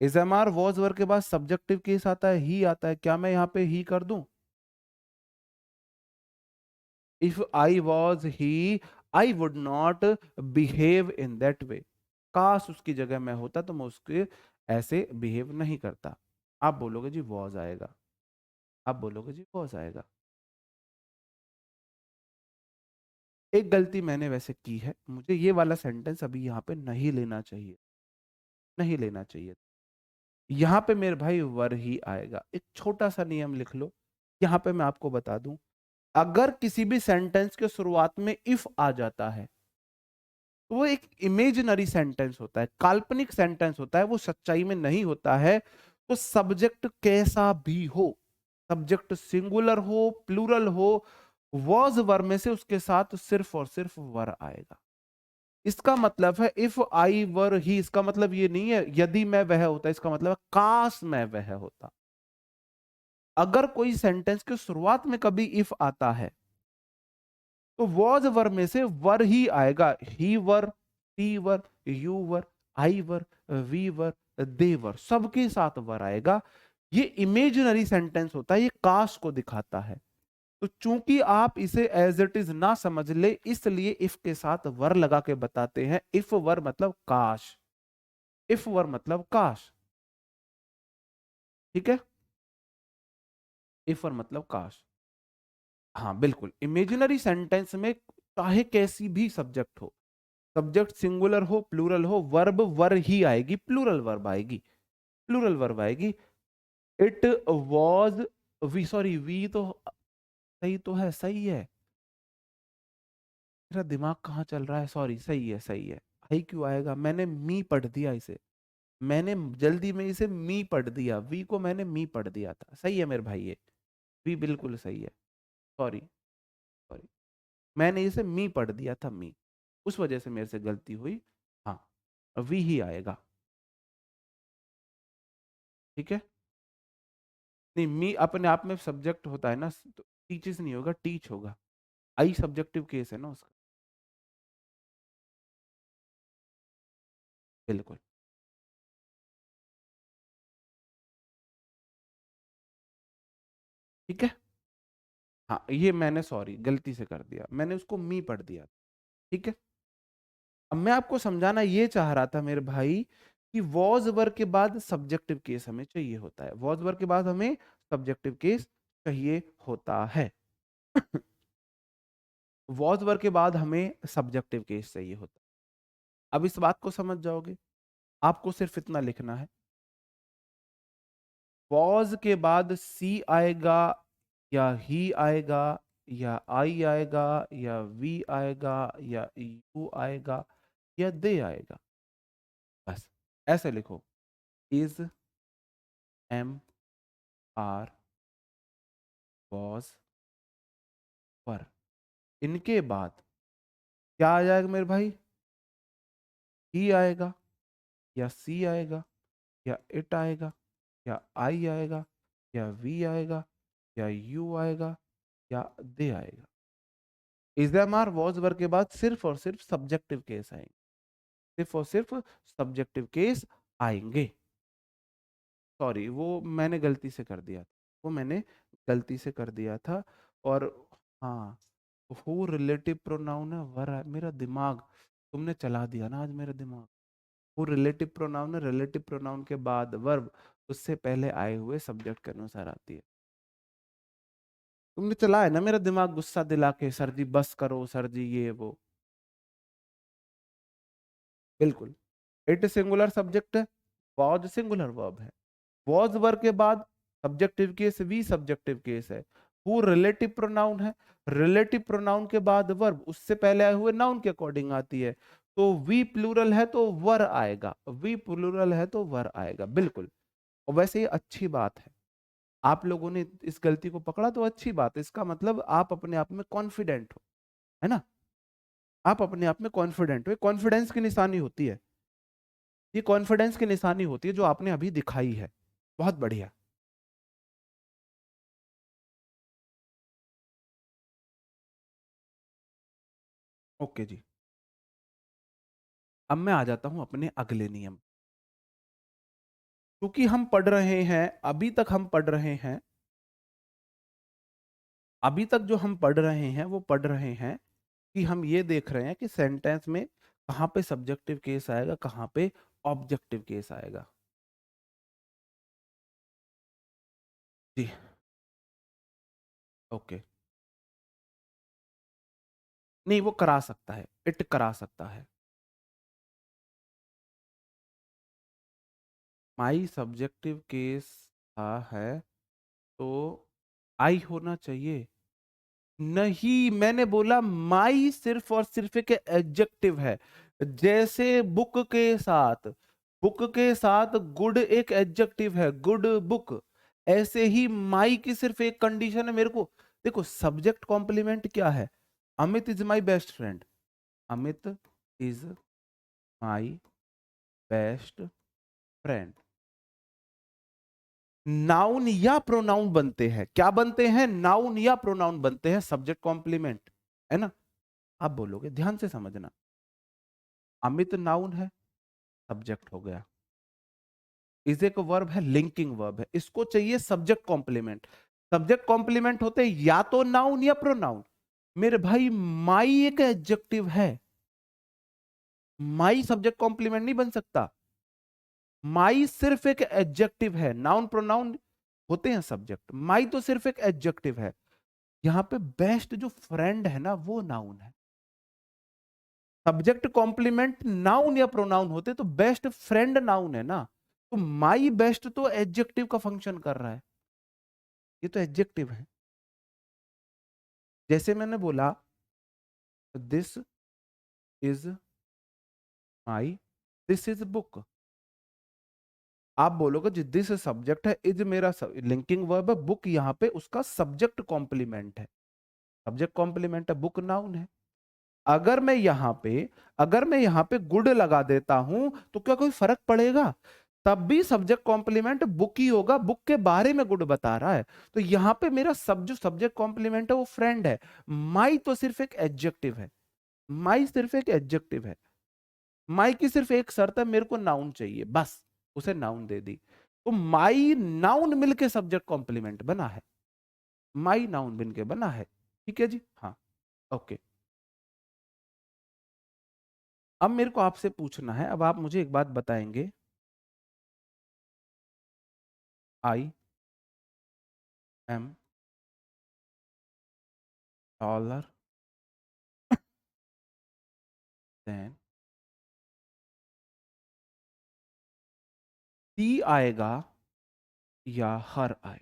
इज एम आर वॉज वर्ग के बाद सब्जेक्टिव केस आता है, ही आता है, क्या मैं यहाँ पे ही कर दूं? If I was he, I would not behave in that way. काश उसकी जगह मैं होता तो मैं उसके ऐसे बिहेव नहीं करता। आप बोलोगे जी वॉज आएगा, आप बोलोगे जी वॉज आएगा। एक गलती मैंने वैसे की है, मुझे ये वाला सेंटेंस अभी यहाँ पे नहीं लेना चाहिए, नहीं लेना चाहिए। यहाँ पे मेरे भाई वर ही आएगा। एक छोटा सा नियम लिख लो, यहाँ पे मैं आपको बता दूं। अगर किसी भी सेंटेंस के शुरुआत में इफ आ जाता है तो वो एक इमेजिनरी सेंटेंस होता है, काल्पनिक सेंटेंस होता है, वो सच्चाई में नहीं होता है। तो सब्जेक्ट कैसा भी हो, सब्जेक्ट सिंगुलर हो प्लूरल हो, वॉज वर में से उसके साथ सिर्फ और सिर्फ वर आएगा। इसका मतलब है इफ आई वर ही, इसका मतलब ये नहीं है यदि मैं वह होता, इसका मतलब है काश मैं वह होता। अगर कोई सेंटेंस के शुरुआत में कभी इफ आता है तो वॉज वर में से वर ही आएगा। ही वर, टी were, you were, I were, we were, they were, सबके साथ वर आएगा। ये इमेजिनरी सेंटेंस होता है, ये काश को दिखाता है। तो चूंकि आप इसे एज इट इज ना समझ ले, इसलिए इफ के साथ वर लगा के बताते हैं। इफ वर मतलब काश, इफ वर मतलब काश, ठीक है। इफ वर मतलब काश। हाँ बिल्कुल, इमेजिनरी सेंटेंस में चाहे कैसी भी सब्जेक्ट हो, सब्जेक्ट सिंगुलर हो प्लूरल हो, वर्ब वर ही आएगी, प्लूरल वर्ब आएगी, प्लूरल वर्ब आएगी। It was, we, sorry we तो सही तो है, सही है। मेरा दिमाग कहाँ चल रहा है, सॉरी, सही है, सही है। आई क्यों आएगा, मैंने मी पढ़ दिया इसे, मैंने जल्दी में इसे मी पढ़ दिया, वी को मैंने मी पढ़ दिया था। सही है मेरे भाई, ये वी बिल्कुल सही है। सॉरी, सॉरी, मैंने इसे मी पढ़ दिया था, मी, उस वजह से मेरे से गलती हुई। हाँ, वी ही आएगा। ठीक है, नहीं मी अपने आप में सब्जेक्ट होता है ना, तो टीचेस नहीं होगा, टीच होगा। आई सब्जेक्टिव केस है ना उसका। बिल्कुल। ठीक है, हाँ ये मैंने सॉरी गलती से कर दिया, मैंने उसको मी पढ़ दिया। ठीक है, अब मैं आपको समझाना ये चाह रहा था मेरे भाई कि वॉज वर्ब के बाद सब्जेक्टिव केस हमें चाहिए होता है, वॉज वर्ब के बाद हमें सब्जेक्टिव केस चाहिए होता है। वॉज वर्ब के बाद हमें सब्जेक्टिव केस चाहिए होता है। अब इस बात को समझ जाओगे, आपको सिर्फ इतना लिखना है, वॉज के बाद सी आएगा या ही आएगा या आई आएगा या वी आएगा या यू आएगा या दे आएगा, बस ऐसे लिखो, इज, एम, आर, वॉज, पर। इनके बाद क्या आ जाएगा मेरे भाई, ही आएगा या सी आएगा या इट आएगा या आई आएगा या वी आएगा या यू आएगा या दे आएगा। इज, एम, आर, वॉज वर्ग के बाद सिर्फ और सिर्फ सब्जेक्टिव केस आएंगे, सिर्फ और सिर्फ सब्जेक्टिव केस आएंगे। सॉरी वो मैंने गलती से कर दिया था, वो मैंने गलती से कर दिया था। और हाँ, हु रिलेटिव प्रोनाउन है, वर है, मेरा दिमाग तुमने चला दिया ना आज मेरा दिमाग। वो रिलेटिव प्रोनाउन है, रिलेटिव प्रोनाउन के बाद वर्ब उससे पहले आए हुए सब्जेक्ट के अनुसार आती है। तुमने चला है ना मेरा दिमाग गुस्सा दिला के, सर जी बस करो सर जी ये वो। बिल्कुल, इट सिंगुलर सब्जेक्ट है, वॉज सिंगुलर वर्ब है, वॉज वर्ब के बाद subjective case we subjective case है, हु रिलेटिव प्रोनाउन है, रिलेटिव प्रोनाउन के बाद वर्ब उससे पहले आए हुए नाउन के अकॉर्डिंग आती है, तो वी प्लूरल है तो वर आएगा, वी प्लूरल है तो वर आएगा। बिल्कुल, और वैसे ये अच्छी बात है, आप लोगों ने इस गलती को पकड़ा तो अच्छी बात है, इसका मतलब आप अपने आप में कॉन्फिडेंट हो, है ना, आप अपने आप में कॉन्फिडेंट हो, कॉन्फिडेंस की निशानी होती है, ये कॉन्फिडेंस की निशानी होती है जो आपने अभी दिखाई है। बहुत बढ़िया। ओके जी, अब मैं आ जाता हूं अपने अगले नियम। क्योंकि हम पढ़ रहे हैं, अभी तक हम पढ़ रहे हैं, अभी तक जो हम पढ़ रहे हैं वो पढ़ रहे हैं कि हम ये देख रहे हैं कि सेंटेंस में कहां पे सब्जेक्टिव केस आएगा, कहां पे ऑब्जेक्टिव केस आएगा। जी, ओके, नहीं वो करा सकता है, इट करा सकता है। माई सब्जेक्टिव केस है तो आई होना चाहिए। नहीं, मैंने बोला माई सिर्फ और सिर्फ एक एडजेक्टिव है, जैसे बुक के साथ गुड एक एडजेक्टिव है, गुड बुक, ऐसे ही माई की सिर्फ एक कंडीशन है मेरे को। देखो सब्जेक्ट कॉम्प्लीमेंट क्या है, Amit is my best friend, Amit is my best friend. Noun या प्रोनाउन बनते हैं, क्या बनते हैं, नाउन या प्रोनाउन बनते हैं, सब्जेक्ट कॉम्प्लीमेंट, है ना। आप बोलोगे, ध्यान से समझना, अमित नाउन है, सब्जेक्ट हो गया, इज एक वर्ब है, लिंकिंग वर्ब है, इसको चाहिए सब्जेक्ट कॉम्प्लीमेंट। सब्जेक्ट कॉम्प्लीमेंट होते या तो नाउन या प्रोनाउन। मेरे भाई माई एक एडजेक्टिव है, माई सब्जेक्ट कॉम्प्लीमेंट नहीं बन सकता, माई सिर्फ एक एडजेक्टिव है, नाउन प्रोनाउन होते हैं सब्जेक्ट, माई तो सिर्फ एक एडजेक्टिव है। यहां पे बेस्ट जो फ्रेंड है ना वो नाउन है, सब्जेक्ट कॉम्प्लीमेंट नाउन या प्रोनाउन होते तो बेस्ट फ्रेंड नाउन है ना, तो माई बेस्ट तो एडजेक्टिव का फंक्शन कर रहा है, ये तो एडजेक्टिव है। जैसे मैंने बोला this is my, this is book, आप बोलोगे जी दिस सब्जेक्ट है, इज मेरा लिंकिंग वर्ब है, बुक यहाँ पे उसका सब्जेक्ट कॉम्प्लीमेंट है, सब्जेक्ट कॉम्प्लीमेंट है, बुक नाउन है। अगर मैं यहाँ पे अगर मैं यहाँ पे गुड लगा देता हूं तो क्या कोई फर्क पड़ेगा? तब भी सब्जेक्ट कॉम्प्लीमेंट बुक ही होगा, बुक के बारे में गुड बता रहा है। तो यहाँ पे मेरा जो सब्जेक्ट कॉम्प्लीमेंट है वो फ्रेंड है। माई तो सिर्फ एक एडजेक्टिव है, माई सिर्फ एक एडजेक्टिव है। माई की सिर्फ एक शर्त है, मेरे को नाउन चाहिए, बस उसे नाउन दे दी। तो माई नाउन मिलके सब्जेक्ट कॉम्प्लीमेंट बना है, माई नाउन मिलके बना है। ठीक है जी, हाँ, ओके। अब मेरे को आपसे पूछना है, अब आप मुझे एक बात बताएंगे, आई एम टॉलर देन, सी आएगा या हर आए?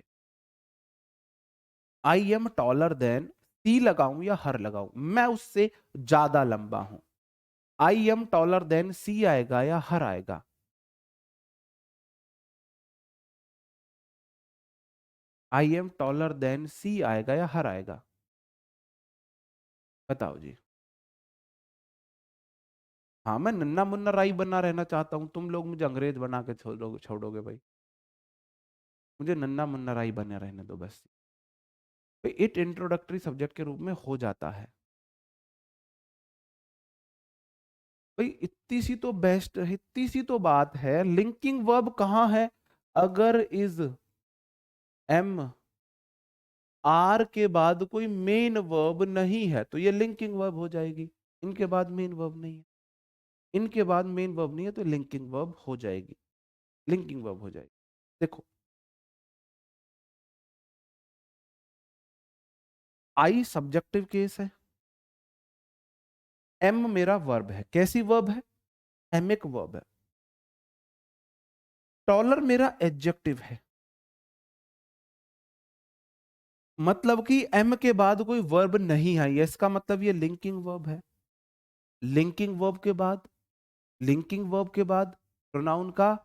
आई एम टॉलर देन, सी लगाऊं या हर लगाऊं? मैं उससे ज्यादा लंबा हूं। आई एम टॉलर देन सी आएगा या हर आएगा? आई एम टॉलर देन सी आएगा या हर आएगा? बताओ जी। हाँ, मैं नन्ना मुन्ना राई बना रहना चाहता हूं, तुम लोग मुझे अंग्रेज बना के छोड़ोगे छोड़ोगे भाई। मुझे नन्ना मुन्ना राई बने रहने दो बस। इट इंट्रोडक्टरी सब्जेक्ट के रूप में हो जाता है भाई। इतनी सी तो बेस्ट है, इतनी सी तो बात है। लिंकिंग वर्ब कहाँ है? अगर इज एम आर के बाद कोई मेन वर्ब नहीं है तो ये लिंकिंग वर्ब हो जाएगी। इनके बाद मेन वर्ब नहीं है, इनके बाद मेन वर्ब नहीं है तो लिंकिंग वर्ब हो जाएगी, लिंकिंग वर्ब हो जाएगी। देखो, आई सब्जेक्टिव केस है, एम मेरा वर्ब है। कैसी वर्ब है? एमिक वर्ब है। टॉलर मेरा एडजेक्टिव है, मतलब कि एम के बाद कोई वर्ब नहीं आई है, इसका मतलब ये लिंकिंग वर्ब है। लिंकिंग वर्ब के बाद, लिंकिंग वर्ब के बाद प्रोनाउन का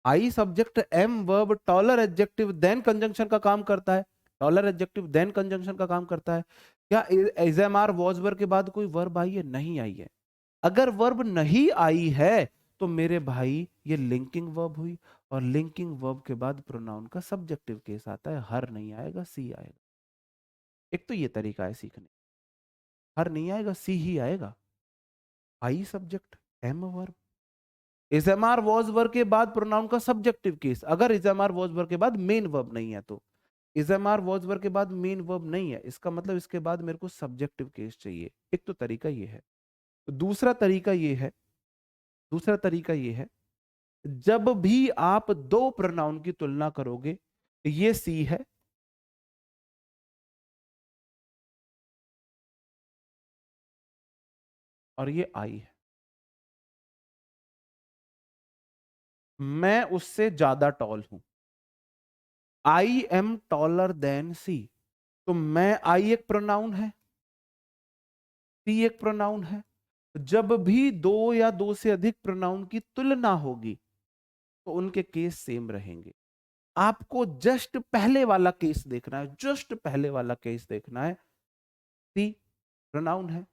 I subject am verb taller adjective than conjunction का काम करता है। टॉलर एडजेक्टिव देन कंजंक्शन का काम करता है। क्या एजएमआर वॉज वर्ब के बाद कोई वर्ब आई है? नहीं आई है। अगर वर्ब नहीं आई है तो मेरे भाई ये लिंकिंग वर्ब हुई, और लिंकिंग वर्ब के बाद प्रोनाउन का सब्जेक्टिव केस आता है। हर नहीं आएगा, सी आएगा। एक तो ये तरीका है सीखने, हर नहीं आएगा, सी ही आएगा। I subject am verb, is am are was verb के बाद प्रोनाउन का सब्जेक्टिव केस। अगर इजएमआर वॉज वर्ब के बाद मेन वर्ब नहीं है तो, इजएमआर वॉज वर्ब के बाद मेन वर्ब नहीं है, इसका मतलब इसके बाद मेरे को सब्जेक्टिव केस चाहिए। एक तो तरीका ये है। दूसरा तरीका ये है, दूसरा तरीका ये है, जब भी आप दो प्रोनाउन की तुलना करोगे, ये सी है और ये आई है, मैं उससे ज्यादा टॉल हूं। आई एम टॉलर देन सी, तो मैं, आई एक प्रोनाउन है, सी एक प्रोनाउन है। जब भी दो या दो से अधिक प्रोनाउन की तुलना होगी तो उनके केस सेम रहेंगे। आपको जस्ट पहले वाला केस देखना है, जस्ट पहले वाला केस देखना है। सी प्रोनाउन है,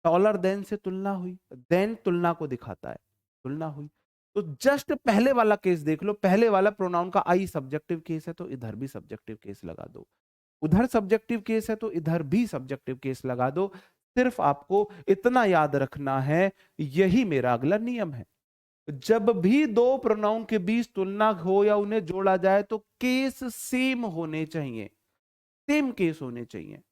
टॉलर देन से तुलना हुई, देन तुलना को दिखाता है, तुलना हुई। तो जस्ट पहले वाला केस देख लो, पहले वाला प्रोनाउन का आई सब्जेक्टिव केस है तो इधर भी सब्जेक्टिव केस लगा दो, उधर सब्जेक्टिव केस है तो इधर भी सब्जेक्टिव केस लगा दो। सिर्फ आपको इतना याद रखना है, यही मेरा अगला नियम है। जब भी दो प्रोनाउन के बीच तुलना हो या उन्हें जोड़ा जाए तो केस सेम होने चाहिए, सेम केस होने चाहिए।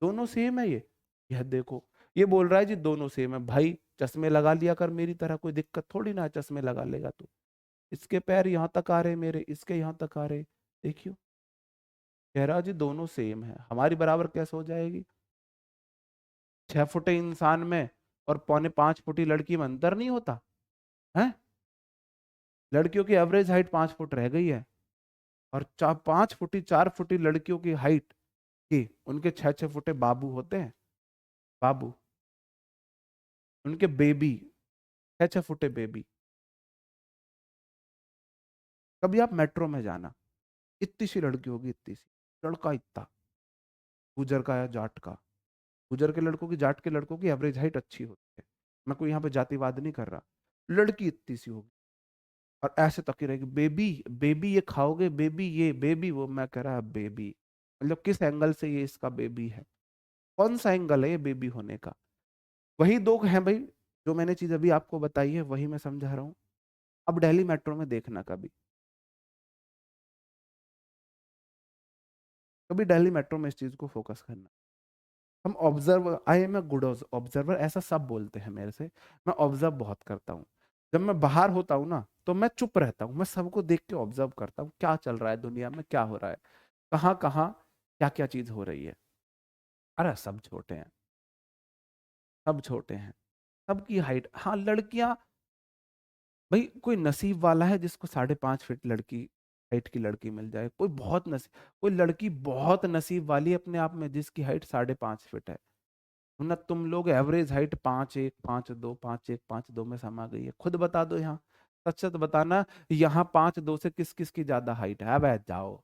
दोनों सेम है ये, यह देखो, ये बोल रहा है जी दोनों सेम है। भाई चश्मे लगा लिया कर मेरी तरह, कोई दिक्कत थोड़ी ना है, चश्मे लगा लेगा तो। इसके पैर यहां तक आ रहे, मेरे इसके यहां तक आ रहे, देखियो। कह रहा जी दोनों सेम है, हमारी बराबर कैसे हो जाएगी? 6 फुटे इंसान में और 4.25 फुटी लड़की में अंतर नहीं होता है? लड़कियों की एवरेज हाइट 5 फुट रह गई है, और 5 फुटी 4 फुटी लड़कियों की हाइट की, उनके 6 6 फुटे बाबू होते हैं, बाबू, उनके बेबी, 6 6 फुटे बेबी। कभी आप मेट्रो में जाना, इतनी सी लड़की होगी, इतनी सी, लड़का इतना, गुजर का या जाट का, गुजर के लड़कों की, जाट के लड़कों की एवरेज हाइट अच्छी होती है। मैं कोई यहाँ पे जातिवाद नहीं कर रहा। लड़की इतनी सी होगी और ऐसे तकी रहेगी, बेबी बेबी ये खाओगे, बेबी ये, बेबी वो। मैं कह रहा बेबी मतलब किस एंगल से ये इसका बेबी है, कौन सा एंगल है ये बेबी होने का। वही दो हैं भाई, जो मैंने चीज अभी आपको बताई है वही मैं समझा रहा हूँ। अब दिल्ली मेट्रो में देखना, कभी कभी दिल्ली मेट्रो में इस चीज को फोकस करना। हम observe, I am a good observer, ऐसा सब बोलते हैं मेरे से। मैं ऑब्जर्व बहुत करता हूँ। जब मैं बाहर होता हूँ ना तो मैं चुप रहता हूँ, मैं सबको देख के ऑब्जर्व करता हूँ क्या चल रहा है दुनिया में, क्या हो रहा है, कहाँ कहाँ क्या क्या चीज हो रही है। अरे सब छोटे हैं, सब छोटे हैं, सबकी हाइट। हाँ लड़कियां, भाई कोई नसीब वाला है जिसको 5.5 फीट लड़की, हाइट की लड़की मिल जाए। कोई बहुत नसीब, कोई लड़की बहुत नसीब वाली है अपने आप में जिसकी हाइट 5.5 फीट है। वरना तुम लोग एवरेज हाइट 5'1", 5'2", 5'1", 5'2" में समा गई है। खुद बता दो यहाँ, सच सच बताना, यहाँ 5'2" से किस किस की ज्यादा हाइट है। अब जाओ।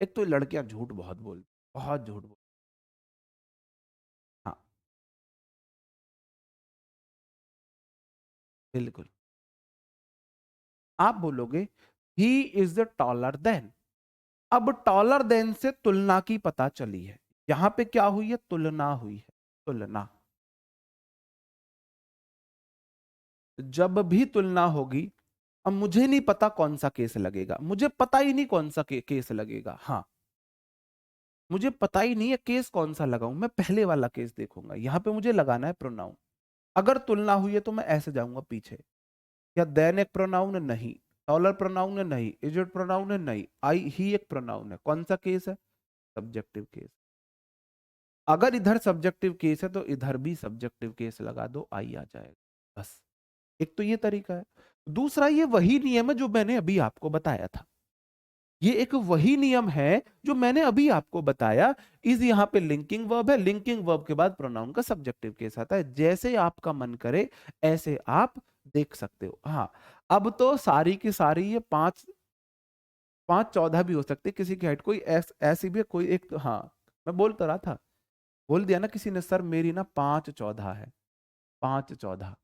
एक तो लड़कियां झूठ बहुत बोलती, बहुत झूठ बोल। हाँ बिल्कुल। आप बोलोगे he is the taller than. अब टॉलर देन से तुलना की पता चली है। यहां पे क्या हुई है, तुलना हुई है, तुलना। जब भी तुलना होगी, अब मुझे नहीं पता कौन सा केस लगेगा, मुझे पता ही नहीं कौन सा केस लगेगा। हाँ मुझे पता ही नहीं है केस कौन सा लगाऊं, मैं पहले वाला केस देखूंगा। यहां पे मुझे लगाना है प्रोनाउन। अगर तुलना हुई है तो मैं ऐसे जाऊंगा पीछे। क्या देन एक प्रोनाउन है? नहीं। डॉलर प्रोनाउन है? नहीं। इज इट प्रोनाउन है? नहीं। आई ही एक प्रोनाउन है। कौन सा केस है? Subjective case. अगर इधर सब्जेक्टिव केस है तो इधर भी सब्जेक्टिव केस लगा दो, आई आ जाएगा बस। एक तो ये तरीका है। दूसरा, ये वही नियम है जो मैंने अभी आपको बताया था। ये एक वही नियम है जो मैंने अभी आपको बताया। इज यहाँ पे लिंकिंग वर्ब है, लिंकिंग वर्ब के बाद प्रोनाउन का सब्जेक्टिव केस आता है। जैसे आपका मन करे ऐसे आप देख सकते हो। हाँ अब तो सारी की सारी ये 5'14" भी हो सकती है किसी की हाइट। कोई ऐसी भी है, कोई एक, हाँ मैं बोल तो रहा था, बोल दिया ना किसी ने, सर मेरी ना 5'14" है। 5'14",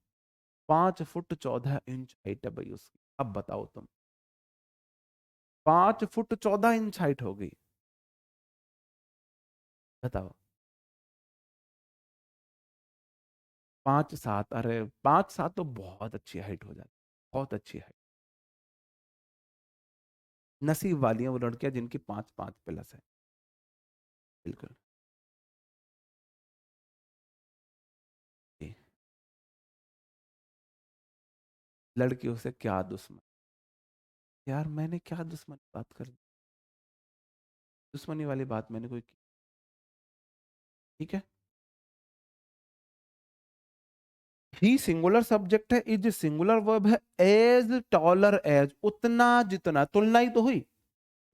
5 फुट 14 इंच हाइट है भाई उसकी। अब बताओ तुम, 5 फुट 14 इंच हाइट हो गई, बताओ। 5'7", अरे 5'7" तो बहुत अच्छी हाइट हो जाती, बहुत अच्छी हाइट। नसीब वाली हैं वो लड़कियां जिनकी 5'5" प्लस है। बिल्कुल। जी। लड़कियों से क्या दुश्मन, यार मैंने क्या दुश्मनी बात कर दी? दुश्मनी वाली बात मैंने कोई की? ठीक है। ही सिंगुलर सब्जेक्ट है, इज सिंगुलर वर्ब है, एज टॉलर एज, उतना जितना, तुलना ही तो हुई।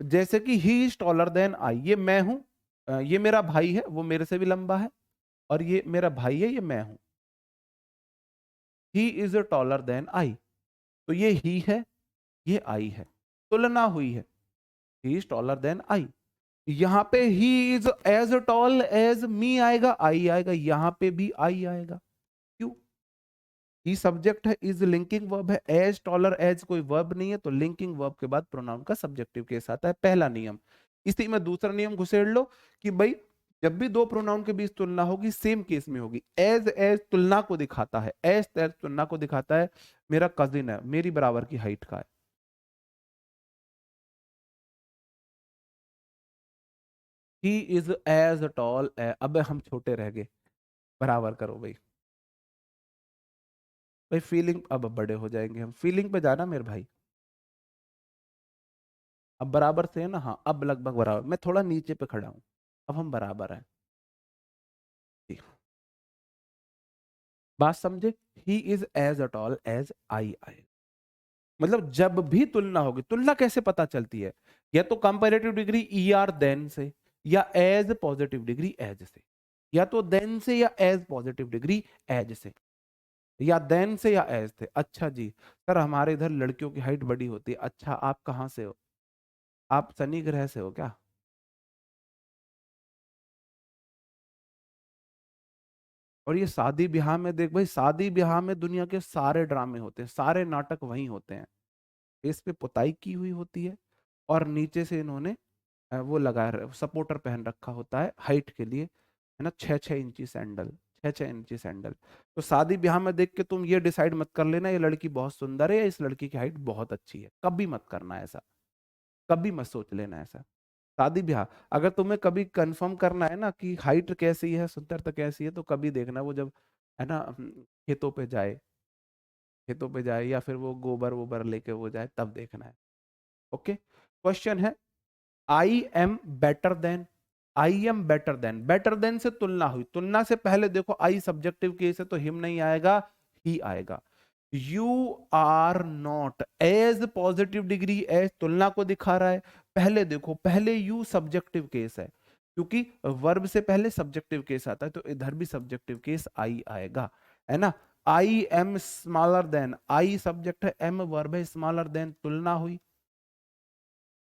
जैसे कि he is taller than I, ये मैं हूं, ये मेरा भाई है, वो मेरे से भी लंबा है। और ये मेरा भाई है, ये मैं हूं। He is taller than I, तो ये ही है, ये आई है, तुलना हुई है। He is taller than I. यहां पे he is as tall as me आएगा, आई आएगा, यहां पे भी आई आएगा। क्यों? ही सब्जेक्ट है, इज लिंकिंग वर्ब है, एज टॉलर एज कोई वर्ब नहीं है, तो लिंकिंग वर्ब के बाद प्रोनाउन का सब्जेक्टिव केस आता है, पहला नियम। इसी में दूसरा नियम घुसेड़ लो कि भाई जब भी दो प्रोनाउन के बीच तुलना होगी सेम केस में होगी। एज एज तुलना को दिखाता है, एज एज तुलना को दिखाता है। मेरा कजिन है, मेरी बराबर की हाइट का है। ही इज एज टॉल, अब हम छोटे रह गए, बराबर करो भाई। भाई फीलिंग, अब बड़े हो जाएंगे हम, फीलिंग पे जाना मेरे भाई। अब बराबर से है ना, हाँ अब लगभग बराबर, मैं थोड़ा नीचे पे खड़ा हूं, अब हम बराबर हैं। जी। बात समझे? He is as tall as I. मतलब जब भी तुलना होगी, तुलना कैसे पता चलती है? या तो comparative degree E R than से, या एज पॉजिटिव डिग्री एज से, या तो देन से या एज पॉजिटिव डिग्री एज से, या देन से या एज से। अच्छा जी, सर हमारे इधर लड़कियों की हाइट बड़ी होती है। अच्छा आप कहाँ से हो? आप शनि ग्रह से हो क्या? और ये शादी ब्याह में देख भाई, शादी ब्याह में दुनिया के सारे ड्रामे होते हैं, सारे नाटक वहीं होते हैं। फेस पे पुताई की हुई होती है और नीचे से इन्होंने वो लगा सपोर्टर पहन रखा होता है हाइट के लिए, है ना, 6-6 इंची सैंडल, 6-6 इंची सैंडल। तो शादी ब्याह में देख के तुम ये डिसाइड मत कर लेना ये लड़की बहुत सुंदर है या इस लड़की की हाइट बहुत अच्छी है, कभी मत करना ऐसा, कभी मत सोच लेना ऐसा। शादी ब्याह, अगर तुम्हें कभी कंफर्म करना है ना कि हाइट कैसी है, सुंदरता कैसी है, तो कभी देखना वो जब, है ना, खेतों पे जाए, खेतों पे जाए या फिर वो गोबर वोबर लेके वो जाए, तब देखना है। ओके, क्वेश्चन है I am better than. I am better than, better than से तुलना हुई, तुलना से पहले देखो आई सब्जेक्टिव केस है तो हिम नहीं आएगा, ही आएगा। You are not as positive degree as तुलना को दिखा रहा है। पहले देखो, पहले यू सब्जेक्टिव केस है, क्योंकि वर्ब से पहले सब्जेक्टिव केस आता है, तो इधर भी सब्जेक्टिव केस आई आएगा, है ना। I am smaller than, I subject है, एम वर्ब है, स्मॉलर देन तुलना हुई,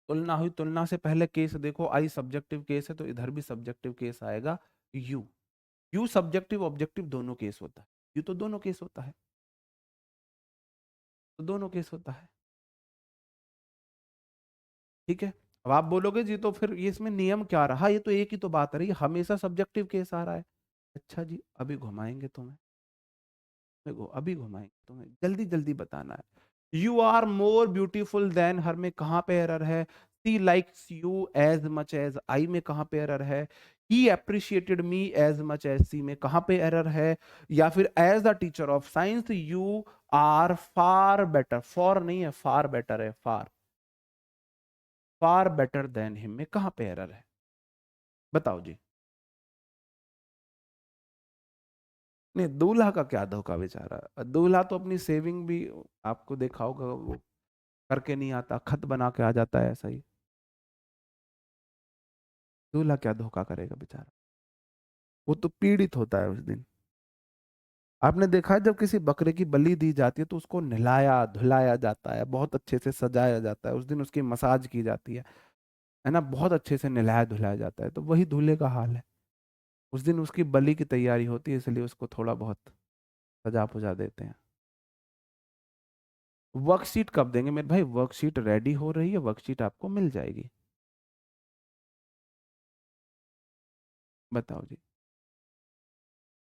तुलना हुई, तुलना से पहले केस देखो, आई सब्जेक्टिव केस है तो इधर भी सब्जेक्टिव केस आएगा यू। यू सब्जेक्टिव ऑब्जेक्टिव दोनों केस होता है, यू तो दोनों केस होता है, तो दोनों केस होता है, ठीक है। अब आप बोलोगे जी तो फिर ये इसमें नियम क्या रहा, ये तो एक ही तो बात रही, हमेशा सब्जेक्टिव केस आ रहा है। अच्छा जी, अभी घुमाएंगे तुम्हें, देखो अभी घुमाएंगे तुम्हें, जल्दी जल्दी बताना है। You are more beautiful than her में कहां पे एरर है, she likes you as much as I में कहां पे एरर है, he appreciated me as much as she में कहां पे एरर है, या फिर as the teacher of science you are far better, for नहीं है फार बेटर है, far, far better than him में कहां पे एरर है, बताओ जी। नहीं, दूल्हा का क्या धोखा बेचारा, दूल्हा तो अपनी सेविंग भी, आपको देखा होगा वो करके नहीं आता, खत बना के आ जाता है ऐसा ही। दूल्हा क्या धोखा करेगा बेचारा, वो तो पीड़ित होता है उस दिन। आपने देखा है जब किसी बकरे की बलि दी जाती है तो उसको नहलाया धुलाया जाता है, बहुत अच्छे से सजाया जाता है, उस दिन उसकी मसाज की जाती है ना, बहुत अच्छे से नहलाया धुलाया जाता है, तो वही दूल्हे का हाल है। उस दिन उसकी बलि की तैयारी होती है, इसलिए उसको थोड़ा बहुत सजा पुजा देते हैं। वर्कशीट कब देंगे मेरे भाई, वर्कशीट रेडी हो रही है, वर्कशीट आपको मिल जाएगी, बताओ जी।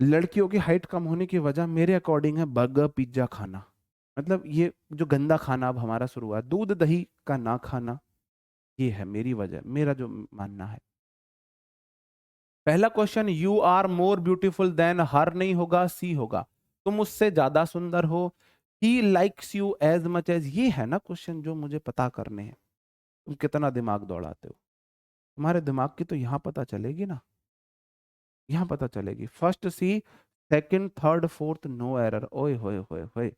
लड़कियों की हाइट कम होने की वजह मेरे अकॉर्डिंग है बर्गर पिज्जा खाना, मतलब ये जो गंदा खाना अब हमारा शुरू हुआ है, दूध दही का ना खाना, ये है मेरी वजह, मेरा जो मानना है। पहला question you are more beautiful than her नहीं होगा, सी होगा, तुम उससे ज्यादा सुंदर हो। He likes you as much as, ये है ना क्वेश्चन जो मुझे पता करने हैं। तुम कितना दिमाग दौड़ाते हो, तुम्हारे दिमाग की तो यहाँ पता चलेगी ना, यहाँ पता चलेगी। First she, second third fourth no error, ओए होए होए होए।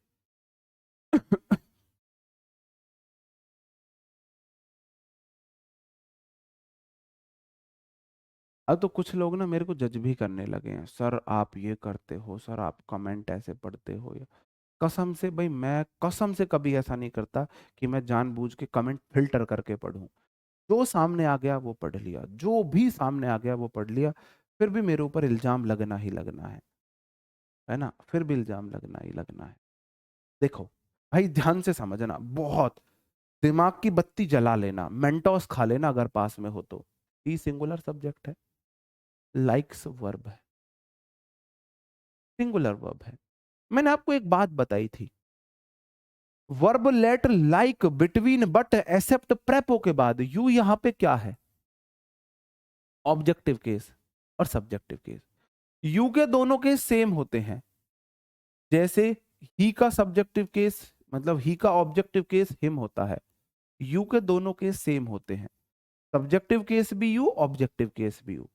अब तो कुछ लोग ना मेरे को जज भी करने लगे हैं, सर आप ये करते हो, सर आप कमेंट ऐसे पढ़ते हो या, कसम से भाई मैं कसम से कभी ऐसा नहीं करता कि मैं जानबूझ के कमेंट फिल्टर करके पढूं। जो सामने आ गया वो पढ़ लिया, जो भी सामने आ गया वो पढ़ लिया, फिर भी मेरे ऊपर इल्जाम लगना ही लगना है ना, फिर भी इल्जाम लगना ही लगना है। देखो भाई ध्यान से समझना, बहुत दिमाग की बत्ती जला लेना, मेंटोस खा लेना अगर पास में हो तो। ई सिंगुलर सब्जेक्ट है, लाइक्स वर्ब है, सिंगुलर वर्ब है। मैंने आपको एक बात बताई थी, verb let like between but except prepo के बाद यू यहां पे क्या है, ऑब्जेक्टिव केस और सब्जेक्टिव केस। यू के दोनों केस सेम होते हैं, जैसे ही का सब्जेक्टिव केस मतलब ही का ऑब्जेक्टिव केस हिम होता है, यू के दोनों केस सेम होते हैं, सब्जेक्टिव केस भी यू ऑब्जेक्टिव केस भी यू।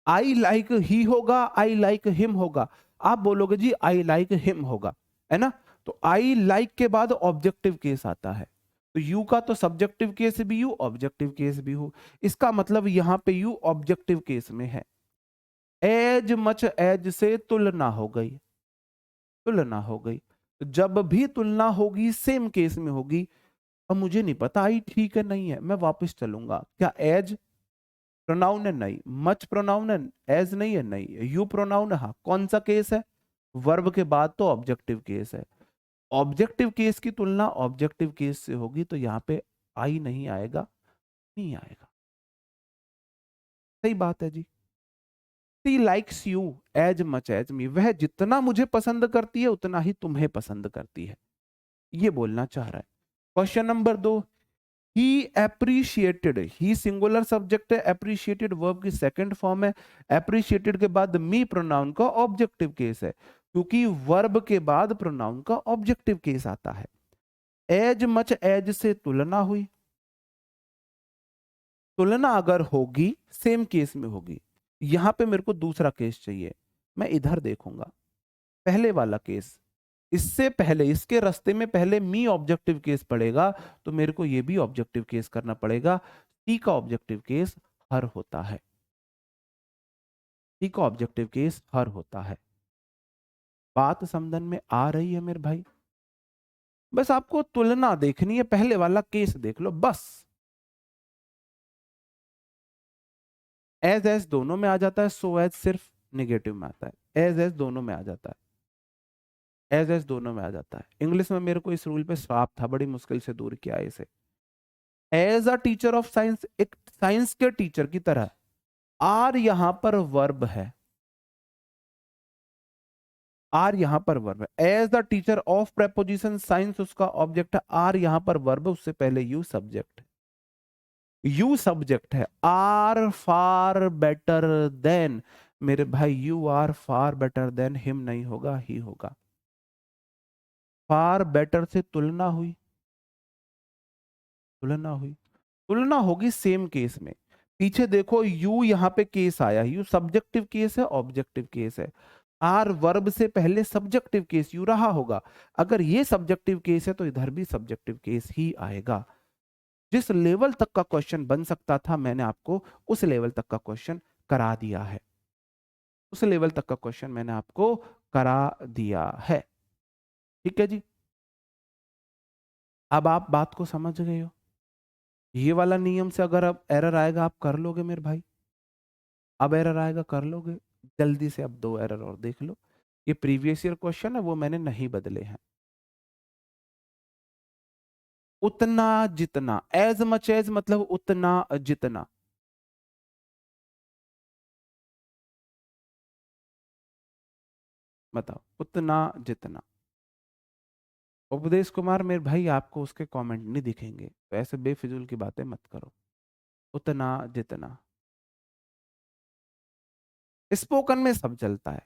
आई लाइक ही होगा, आई लाइक हिम होगा, आप बोलोगे जी आई लाइक हिम होगा, है ना, तो आई लाइक के बाद ऑब्जेक्टिव केस आता है, तो यू का तो सब्जेक्टिव केस भी यू ऑब्जेक्टिव केस भी हो, इसका मतलब यहां पे यू ऑब्जेक्टिव केस में है। एज मच एज से तुलना हो गई, तुलना हो गई, तो जब भी तुलना होगी सेम केस में होगी। अब मुझे नहीं पता आई ठीक है नहीं है, मैं वापस चलूंगा, क्या एज प्रोनाउन है नहीं, मच प्रोनाउन है, एज नहीं है नहीं, यू प्रोनाउन है हाँ। कौन सा केस है? वर्ब के बाद तो ऑब्जेक्टिव केस है। ऑब्जेक्टिव केस की तुलना ऑब्जेक्टिव केस से होगी तो यहाँ पे आई नहीं आएगा, नहीं आएगा। सही बात है जी। She likes you as much as me, वह जितना मुझे पसंद करती है उतना ही तुम्हें पसंद करती है, ये बोलना चाह रहा है। क्वेश्चन नंबर 2, ही एप्रिशिएटेड, ही सिंगुलर सब्जेक्ट है, एप्रिशिएटेड वर्ब की सेकंड फॉर्म है। एप्रिशिएटेड के बाद मी प्रोनाउन का ऑब्जेक्टिव केस है, क्योंकि वर्ब के बाद प्रोनाउन का ऑब्जेक्टिव केस आता है। एज मच एज से तुलना हुई, तुलना अगर होगी सेम केस में होगी। यहां पे मेरे को दूसरा केस चाहिए, मैं इधर देखूंगा। पहले वाला केस, इससे पहले इसके रास्ते में पहले मी ऑब्जेक्टिव केस पड़ेगा, तो मेरे को ये भी ऑब्जेक्टिव केस करना पड़ेगा। सी का ऑब्जेक्टिव केस हर होता है, सी का ऑब्जेक्टिव केस हर होता है। बात समझन में आ रही है मेरे भाई? बस आपको तुलना देखनी है, पहले वाला केस देख लो बस। एज दोनों में आ जाता है, सो एज सिर्फ निगेटिव में आता है। एज दोनों में आ जाता है, एज दोनों में आ जाता है। इंग्लिश में मेरे को इस रूल पे श्राप था, बड़ी मुश्किल से दूर किया इसे। As a teacher of science, एक साइंस के टीचर की तरह, आर यहां पर वर्ब है, आर यहां पर वर्ब है। As the teacher of preposition science उसका ऑब्जेक्ट है, आर यहां पर वर्ब, उससे पहले यू सब्जेक्ट है, यू सब्जेक्ट है। आर फार बेटर देन, मेरे भाई you are far better than him नहीं होगा, ही होगा। फार बेटर से तुलना हुई, तुलना हुई, तुलना होगी सेम केस में। पीछे देखो यू यहां पे केस आया, यू सब्जेक्टिव केस है, ऑब्जेक्टिव केस है। आर वर्ब से पहले सब्जेक्टिव केस यू रहा होगा, अगर ये सब्जेक्टिव केस है तो इधर भी सब्जेक्टिव केस ही आएगा। जिस लेवल तक का क्वेश्चन बन सकता था मैंने आपको उस लेवल तक का क्वेश्चन करा दिया है, उस लेवल तक का क्वेश्चन मैंने आपको करा दिया है। ठीक है जी, अब आप बात को समझ गए हो। ये वाला नियम से अगर अब एरर आएगा आप कर लोगे मेरे भाई? अब एरर आएगा कर लोगे? जल्दी से अब 2 एरर और देख लो। ये प्रीवियस ईयर क्वेश्चन है, वो मैंने नहीं बदले हैं। उतना जितना, एज मच एज मतलब उतना जितना। बताओ उतना जितना। उपदेश कुमार मेरे भाई आपको उसके कमेंट नहीं दिखेंगे, तो ऐसे बेफिजूल की बातें मत करो। उतना जितना, स्पोकन में सब चलता है,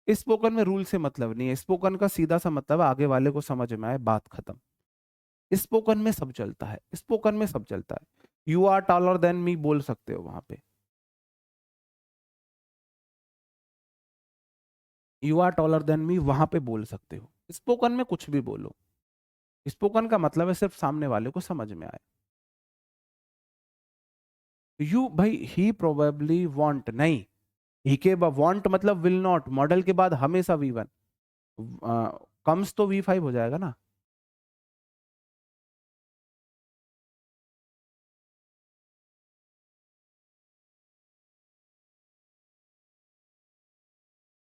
स्पोकन में रूल से मतलब नहीं है, स्पोकन का सीधा सा मतलब है आगे वाले को समझ में आए, बात खत्म। स्पोकन में सब चलता है, स्पोकन में सब चलता है। You are taller than me बोल सकते हो वहां पे, you are taller than me वहां पे बोल सकते हो। स्पोकन में कुछ भी बोलो, स्पोकन का मतलब है सिर्फ सामने वाले को समझ में आए। यू भाई, ही प्रोबेबली वांट नहीं, ही के बाद वांट मतलब विल नॉट, मॉडल के बाद हमेशा V1, कम्स तो V5 हो जाएगा ना।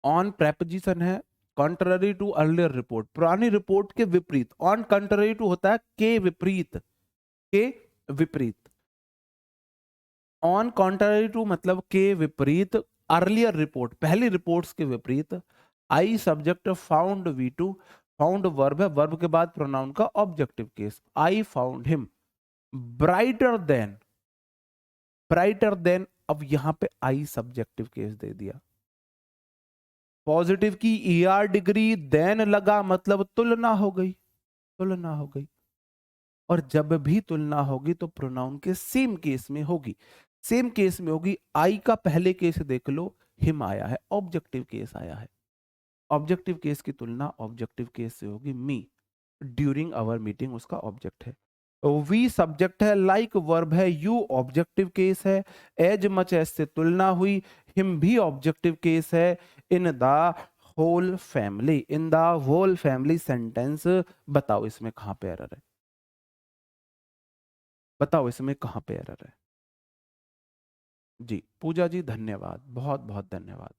ऑन प्रेपोजिशन है, कॉन्ट्ररी टू अर्लियर रिपोर्ट, पुरानी रिपोर्ट के विपरीत। ऑन कॉन्ट्ररी टू होता है के विपरीत, के विपरीत। ऑन कॉन्ट्ररी टू मतलब के विपरीत, अर्लियर रिपोर्ट पहली रिपोर्ट्स के विपरीत। I subject, found V2, found verb है, वर्ब के बाद प्रोनाउन का objective case. I found him brighter then, brighter then, अब यहां पे आई सब्जेक्टिव केस दे दिया। पॉजिटिव की ER डिग्री, देन लगा मतलब तुलना हो गई, तुलना हो गई। और जब भी तुलना होगी तो प्रोनाउन के सेम केस में होगी, सेम केस में होगी। आई का पहले केस देख लो, हिम आया है, ऑब्जेक्टिव केस आया है। ऑब्जेक्टिव केस की तुलना ऑब्जेक्टिव केस से होगी। मी ड्यूरिंग आवर मीटिंग उसका ऑब्जेक्ट है, वी सब्जेक्ट है, लाइक वर्ब है, यू ऑब्जेक्टिव केस है, एज मच एज से तुलना हुई, हिम भी ऑब्जेक्टिव केस है। In the whole family, in the whole family sentence, बताओ इसमें कहां पे एरर है? बताओ इसमें कहां पे एरर है? जी पूजा जी धन्यवाद, बहुत बहुत धन्यवाद।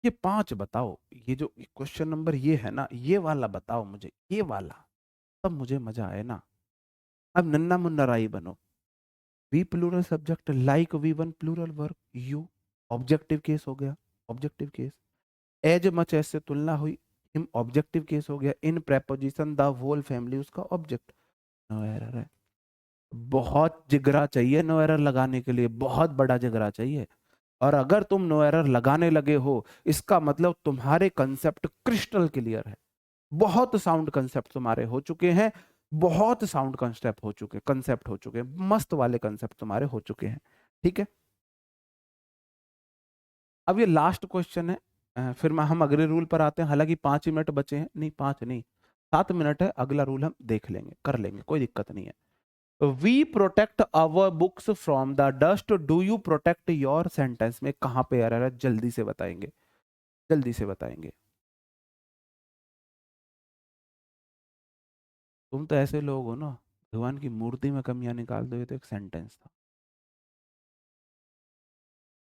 ये 5 बताओ, ये जो क्वेश्चन नंबर ये है ना, ये वाला बताओ मुझे, ये वाला, तब मुझे मजा आए ना। अब नन्ना मुन्ना राई बनो। We plural subject like we one plural verb you, objective case हो गया, objective case. As much as से तुलना हुई, हिम ऑब्जेक्टिव केस हो गया। In preposition the whole family उसका ऑब्जेक्ट। नो एरर है। बहुत जिगरा चाहिए नो एरर लगाने के लिए, बहुत बड़ा जिगरा चाहिए। और अगर तुम नो एरर लगाने लगे हो, इसका मतलब तुम्हारे कंसेप्ट क्रिस्टल क्लियर है। बहुत साउंड कंसेप्ट तुम्हारे हो चुके हैं, बहुत साउंड कंसेप्ट हो चुके हैं, मस्त वाले कंसेप्ट तुम्हारे हो चुके हैं। ठीक है, अब ये लास्ट क्वेश्चन है। फिर हम अगले रूल पर आते हैं। हालांकि 5 ही मिनट बचे हैं, नहीं 5 नहीं, 7 मिनट है। अगला रूल हम देख लेंगे, कर लेंगे, कोई दिक्कत नहीं है। We protect our books from the dust, do you protect your sentence में कहां पे एरर है, जल्दी से बताएंगे, जल्दी से बताएंगे। तुम तो ऐसे लोग हो ना, भगवान की मूर्ति में कमियां निकाल दो। ये तो एक सेंटेंस था।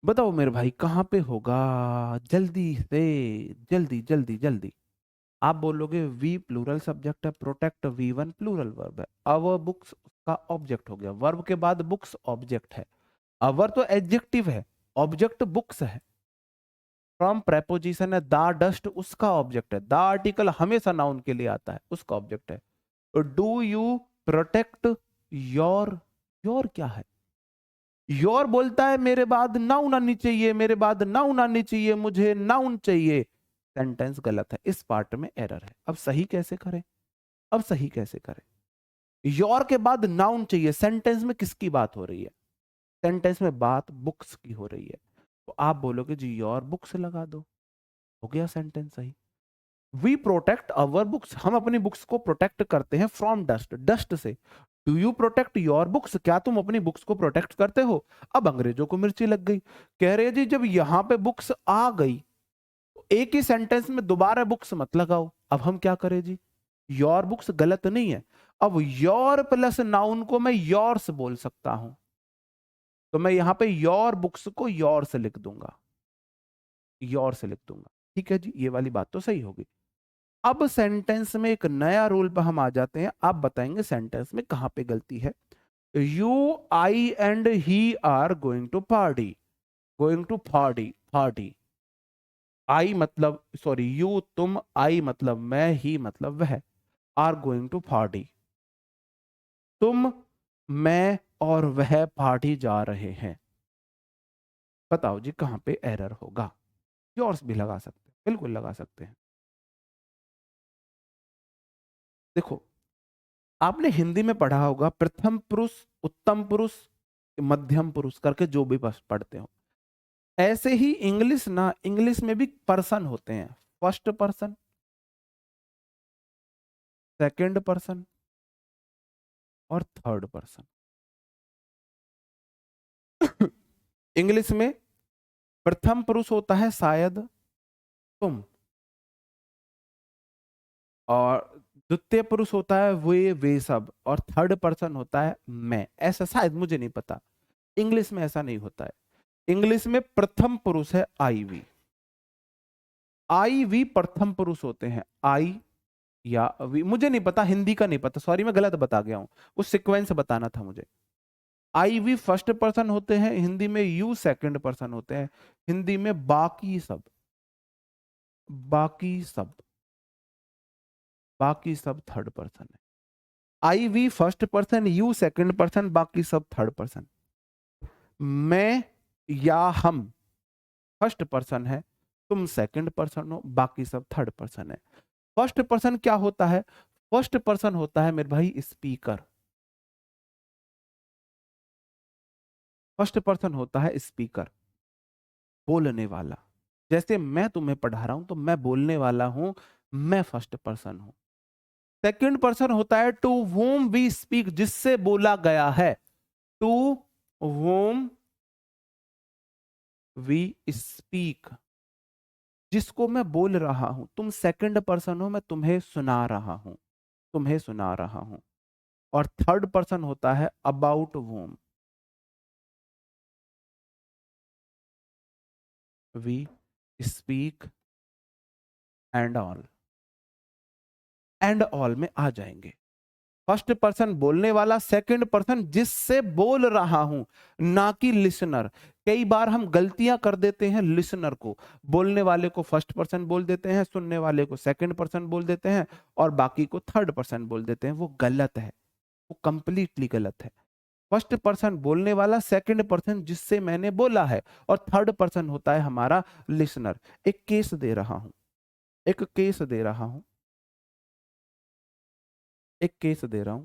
बताओ मेरे भाई कहां पे होगा, जल्दी से, जल्दी जल्दी जल्दी। आप बोलोगे वी प्लूरल सब्जेक्ट है, protect we one plural verb है, अवर बुक्स का ऑब्जेक्ट हो गया, वर्ब के बाद बुक्स ऑब्जेक्ट है, अवर तो एडजेक्टिव है, ऑब्जेक्ट बुक्स है। फ्रॉम प्रेपोजिशन है, द डस्ट उसका ऑब्जेक्ट है, द आर्टिकल हमेशा नाउन के लिए आता है, उसका ऑब्जेक्ट है। Do you protect your, your क्या है, योर बोलता है मेरे बाद नाउन आनी चाहिए, मेरे बाद नाउन आनी चाहिए, मुझे नाउन चाहिए। सेंटेंस गलत है, इस पार्ट में एरर है। अब सही कैसे करें, अब सही कैसे करें। योर के बाद नाउन चाहिए, सेंटेंस में किसकी बात हो रही है, सेंटेंस में बात बुक्स की हो रही है। तो आप बोलोगे जी योर बुक्स लगा दो, हो गया सेंटेंस सही। वी प्रोटेक्ट अवर बुक्स, हम अपनी बुक्स को प्रोटेक्ट करते हैं फ्रॉम डस्ट, डस्ट से। Do you protect your books, क्या तुम अपनी बुक्स को प्रोटेक्ट करते हो। अब अंग्रेजों को मिर्ची लग गई, कह रहे जी जब यहां पे बुक्स आ गई तो एक ही सेंटेंस में दोबारा बुक्स मत लगाओ। अब हम क्या करें जी, योर बुक्स गलत नहीं है, अब योर प्लस नाउन को मैं योर्स बोल सकता हूं, तो मैं यहां पे योर बुक्स को योर से लिख दूंगा, योर से लिख दूंगा। ठीक है जी, ये वाली बात तो सही होगी। अब सेंटेंस में एक नया रूल पर हम आ जाते हैं। आप बताएंगे सेंटेंस में कहां पे गलती है। You I and he are going to party, going to party, party. I मतलब सॉरी, यू तुम, आई मतलब मैं, ही मतलब वह, आर गोइंग टू पार्टी। तुम, मैं और वह पार्टी जा रहे हैं। बताओ जी कहां पे एरर होगा। योर्स भी लगा सकते हैं, बिल्कुल लगा सकते हैं। देखो, आपने हिंदी में पढ़ा होगा प्रथम पुरुष, उत्तम पुरुष, मध्यम पुरुष करके, जो भी पढ़ते हो। ऐसे ही इंग्लिश ना, इंग्लिश में भी पर्सन होते हैं, फर्स्ट पर्सन, सेकंड पर्सन और थर्ड पर्सन। इंग्लिश में प्रथम पुरुष होता है शायद तुम, और द्वितीय पुरुष होता है वे सब, और थर्ड पर्सन होता है मैं। ऐसा शायद, मुझे नहीं पता, इंग्लिश में ऐसा नहीं होता है। इंग्लिश में प्रथम पुरुष है आई वी, आई वी प्रथम पुरुष होते हैं, आई या वी, मुझे नहीं पता, हिंदी का नहीं पता, सॉरी मैं गलत बता गया हूं, उस सीक्वेंस बताना था मुझे। आई वी फर्स्ट पर्सन होते हैं हिंदी में, यू सेकंड पर्सन होते हैं हिंदी में, बाकी सब, बाकी सब, बाकी सब थर्ड पर्सन है। I we first person, you second person, बाकी सब थर्ड पर्सन। मैं या हम फर्स्ट पर्सन है, तुम सेकंड पर्सन हो, बाकी सब थर्ड पर्सन है। फर्स्ट पर्सन क्या होता है, फर्स्ट पर्सन होता है मेरे भाई स्पीकर, फर्स्ट पर्सन होता है स्पीकर, बोलने वाला। जैसे मैं तुम्हें पढ़ा रहा हूं तो मैं बोलने वाला हूं, मैं फर्स्ट पर्सन हूं। सेकंड पर्सन होता है टू whom वी स्पीक, जिससे बोला गया है, टू whom वी स्पीक, जिसको मैं बोल रहा हूं। तुम सेकंड पर्सन हो, मैं तुम्हें सुना रहा हूं, तुम्हें सुना रहा हूं। और थर्ड पर्सन होता है about whom we speak and all में आ जाएंगे। फर्स्ट पर्सन बोलने वाला, सेकंड पर्सन जिससे बोल रहा हूं, ना कि लिसनर। कई बार हम गलतियां कर देते हैं, लिसनर को, बोलने वाले को फर्स्ट पर्सन बोल देते हैं, सुनने वाले को सेकंड पर्सन बोल देते हैं और बाकी को थर्ड पर्सन बोल देते हैं। वो गलत है, वो कंप्लीटली गलत है। फर्स्ट पर्सन बोलने वाला, सेकंड पर्सन जिससे मैंने बोला है और थर्ड पर्सन होता है हमारा लिसनर। एक केस दे रहा हूं, एक केस दे रहा हूं, एक केस दे रहा हूं।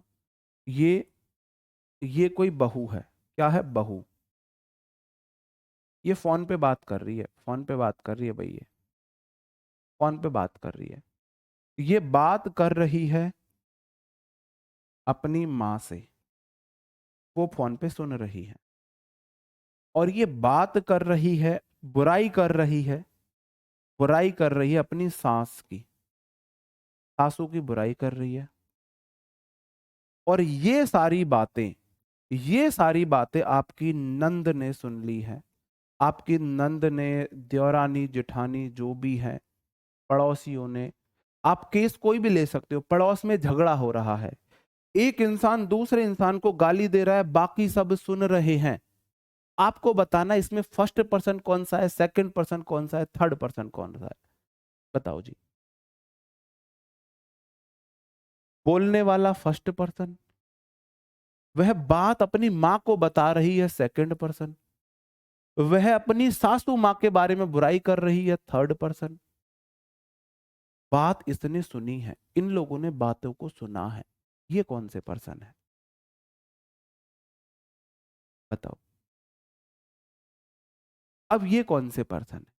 ये कोई बहू है, क्या है, बहू। ये फोन पे बात कर रही है, फोन पे बात कर रही है भाई, ये फोन पे बात कर रही है। ये बात कर रही है अपनी माँ से, वो फोन पे सुन रही है। और ये बात कर रही है, बुराई कर रही है, बुराई कर रही है अपनी सास की, सासू की बुराई कर रही है। और ये सारी बातें आपकी नंद ने सुन ली है। आपकी नंद ने, देवरानी जेठानी जो भी है, पड़ोसियों ने, आप केस कोई भी ले सकते हो। पड़ोस में झगड़ा हो रहा है, एक इंसान दूसरे इंसान को गाली दे रहा है, बाकी सब सुन रहे हैं। आपको बताना इसमें फर्स्ट पर्सन कौन सा है, सेकंड पर्सन कौन सा है, थर्ड पर्सन कौन सा है, बताओ जी। बोलने वाला फर्स्ट पर्सन, वह बात अपनी मां को बता रही है, सेकंड पर्सन। वह अपनी सासू मां के बारे में बुराई कर रही है, थर्ड पर्सन। बात इसने सुनी है, इन लोगों ने बातों को सुना है, ये कौन से पर्सन है, बताओ। अब ये कौन से पर्सन है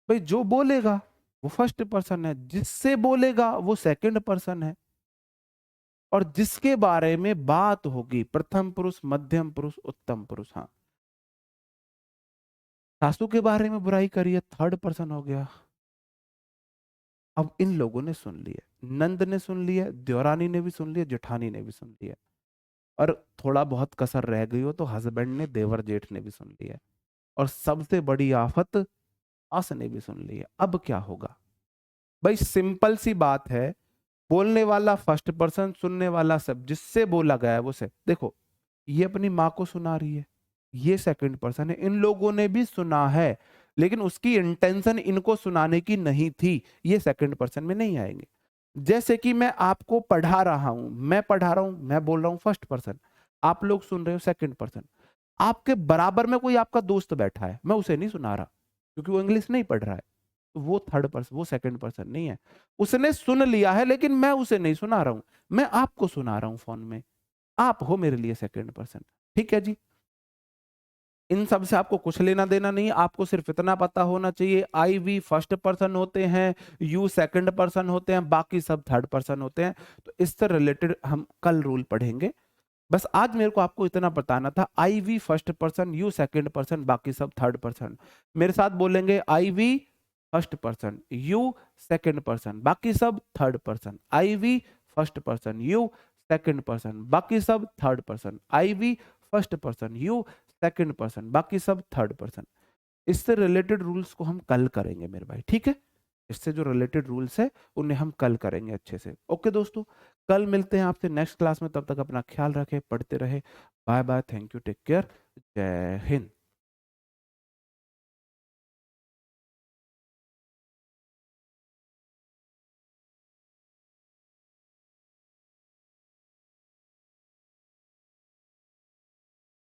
भाई, जो बोलेगा वो फर्स्ट पर्सन है, जिससे बोलेगा वो सेकंड पर्सन है, और जिसके बारे में बात होगी प्रथम पुरुष, मध्यम पुरुष, उत्तम पुरुष। हाँ, सासू के बारे में बुराई करी है, थर्ड पर्सन हो गया। अब इन लोगों ने सुन लिया, नंद ने सुन लिया, देवरानी ने भी सुन लिया, जेठानी ने भी सुन लिया, और थोड़ा बहुत कसर रह गई हो तो हस्बैंड ने, देवर जेठ ने भी सुन लिया, और सबसे बड़ी आफत सास ने भी सुन लिया। अब क्या होगा भाई, सिंपल सी बात है। बोलने वाला फर्स्ट पर्सन, सुनने वाला सब, जिससे बोला गया है वो से। देखो, ये अपनी माँ को सुना रही है, ये सेकंड पर्सन है, इन लोगों ने भी सुना है, लेकिन उसकी इंटेंशन इनको सुनाने की नहीं थी, ये सेकंड पर्सन में नहीं आएंगे। जैसे कि मैं आपको पढ़ा रहा हूं, मैं पढ़ा रहा हूं, मैं बोल रहा हूं फर्स्ट पर्सन, आप लोग सुन रहे हो सेकंड पर्सन। आपके बराबर में कोई आपका दोस्त बैठा है, मैं उसे नहीं सुना रहा क्योंकि वो इंग्लिश नहीं पढ़ रहा है, तो वो थर्ड पर्सन, वो सेकंड पर्सन नहीं है। उसने सुन लिया है लेकिन मैं उसे नहीं सुना रहा हूं, मैं आपको सुना रहा हूं फोन में, आप हो मेरे लिए सेकंड पर्सन। ठीक है जी, इन सब से आपको कुछ लेना देना नहीं है, आपको सिर्फ इतना पता होना चाहिए, आई वी फर्स्ट पर्सन होते हैं, यू सेकंड पर्सन होते हैं, बाकी सब थर्ड पर्सन होते हैं। तो इससे रिलेटेड हम कल रूल पढ़ेंगे। बस आज मेरे को आपको इतना बताना था, I we first person, you second person, बाकी सब थर्ड पर्सन। मेरे साथ बोलेंगे, I we first person, you second person, बाकी सब third person. I we first person, you second person, बाकी सब third person. I we first person, you second person, बाकी सब थर्ड पर्सन। इससे रिलेटेड रूल्स को हम कल करेंगे मेरे भाई, ठीक है। इससे जो रिलेटेड रूल्स है उन्हें हम कल करेंगे अच्छे से। ओके दोस्तों, कल मिलते हैं आपसे नेक्स्ट क्लास में, तब तक अपना ख्याल रखें, पढ़ते रहे। Bye bye, thank you, take care, जय हिंद।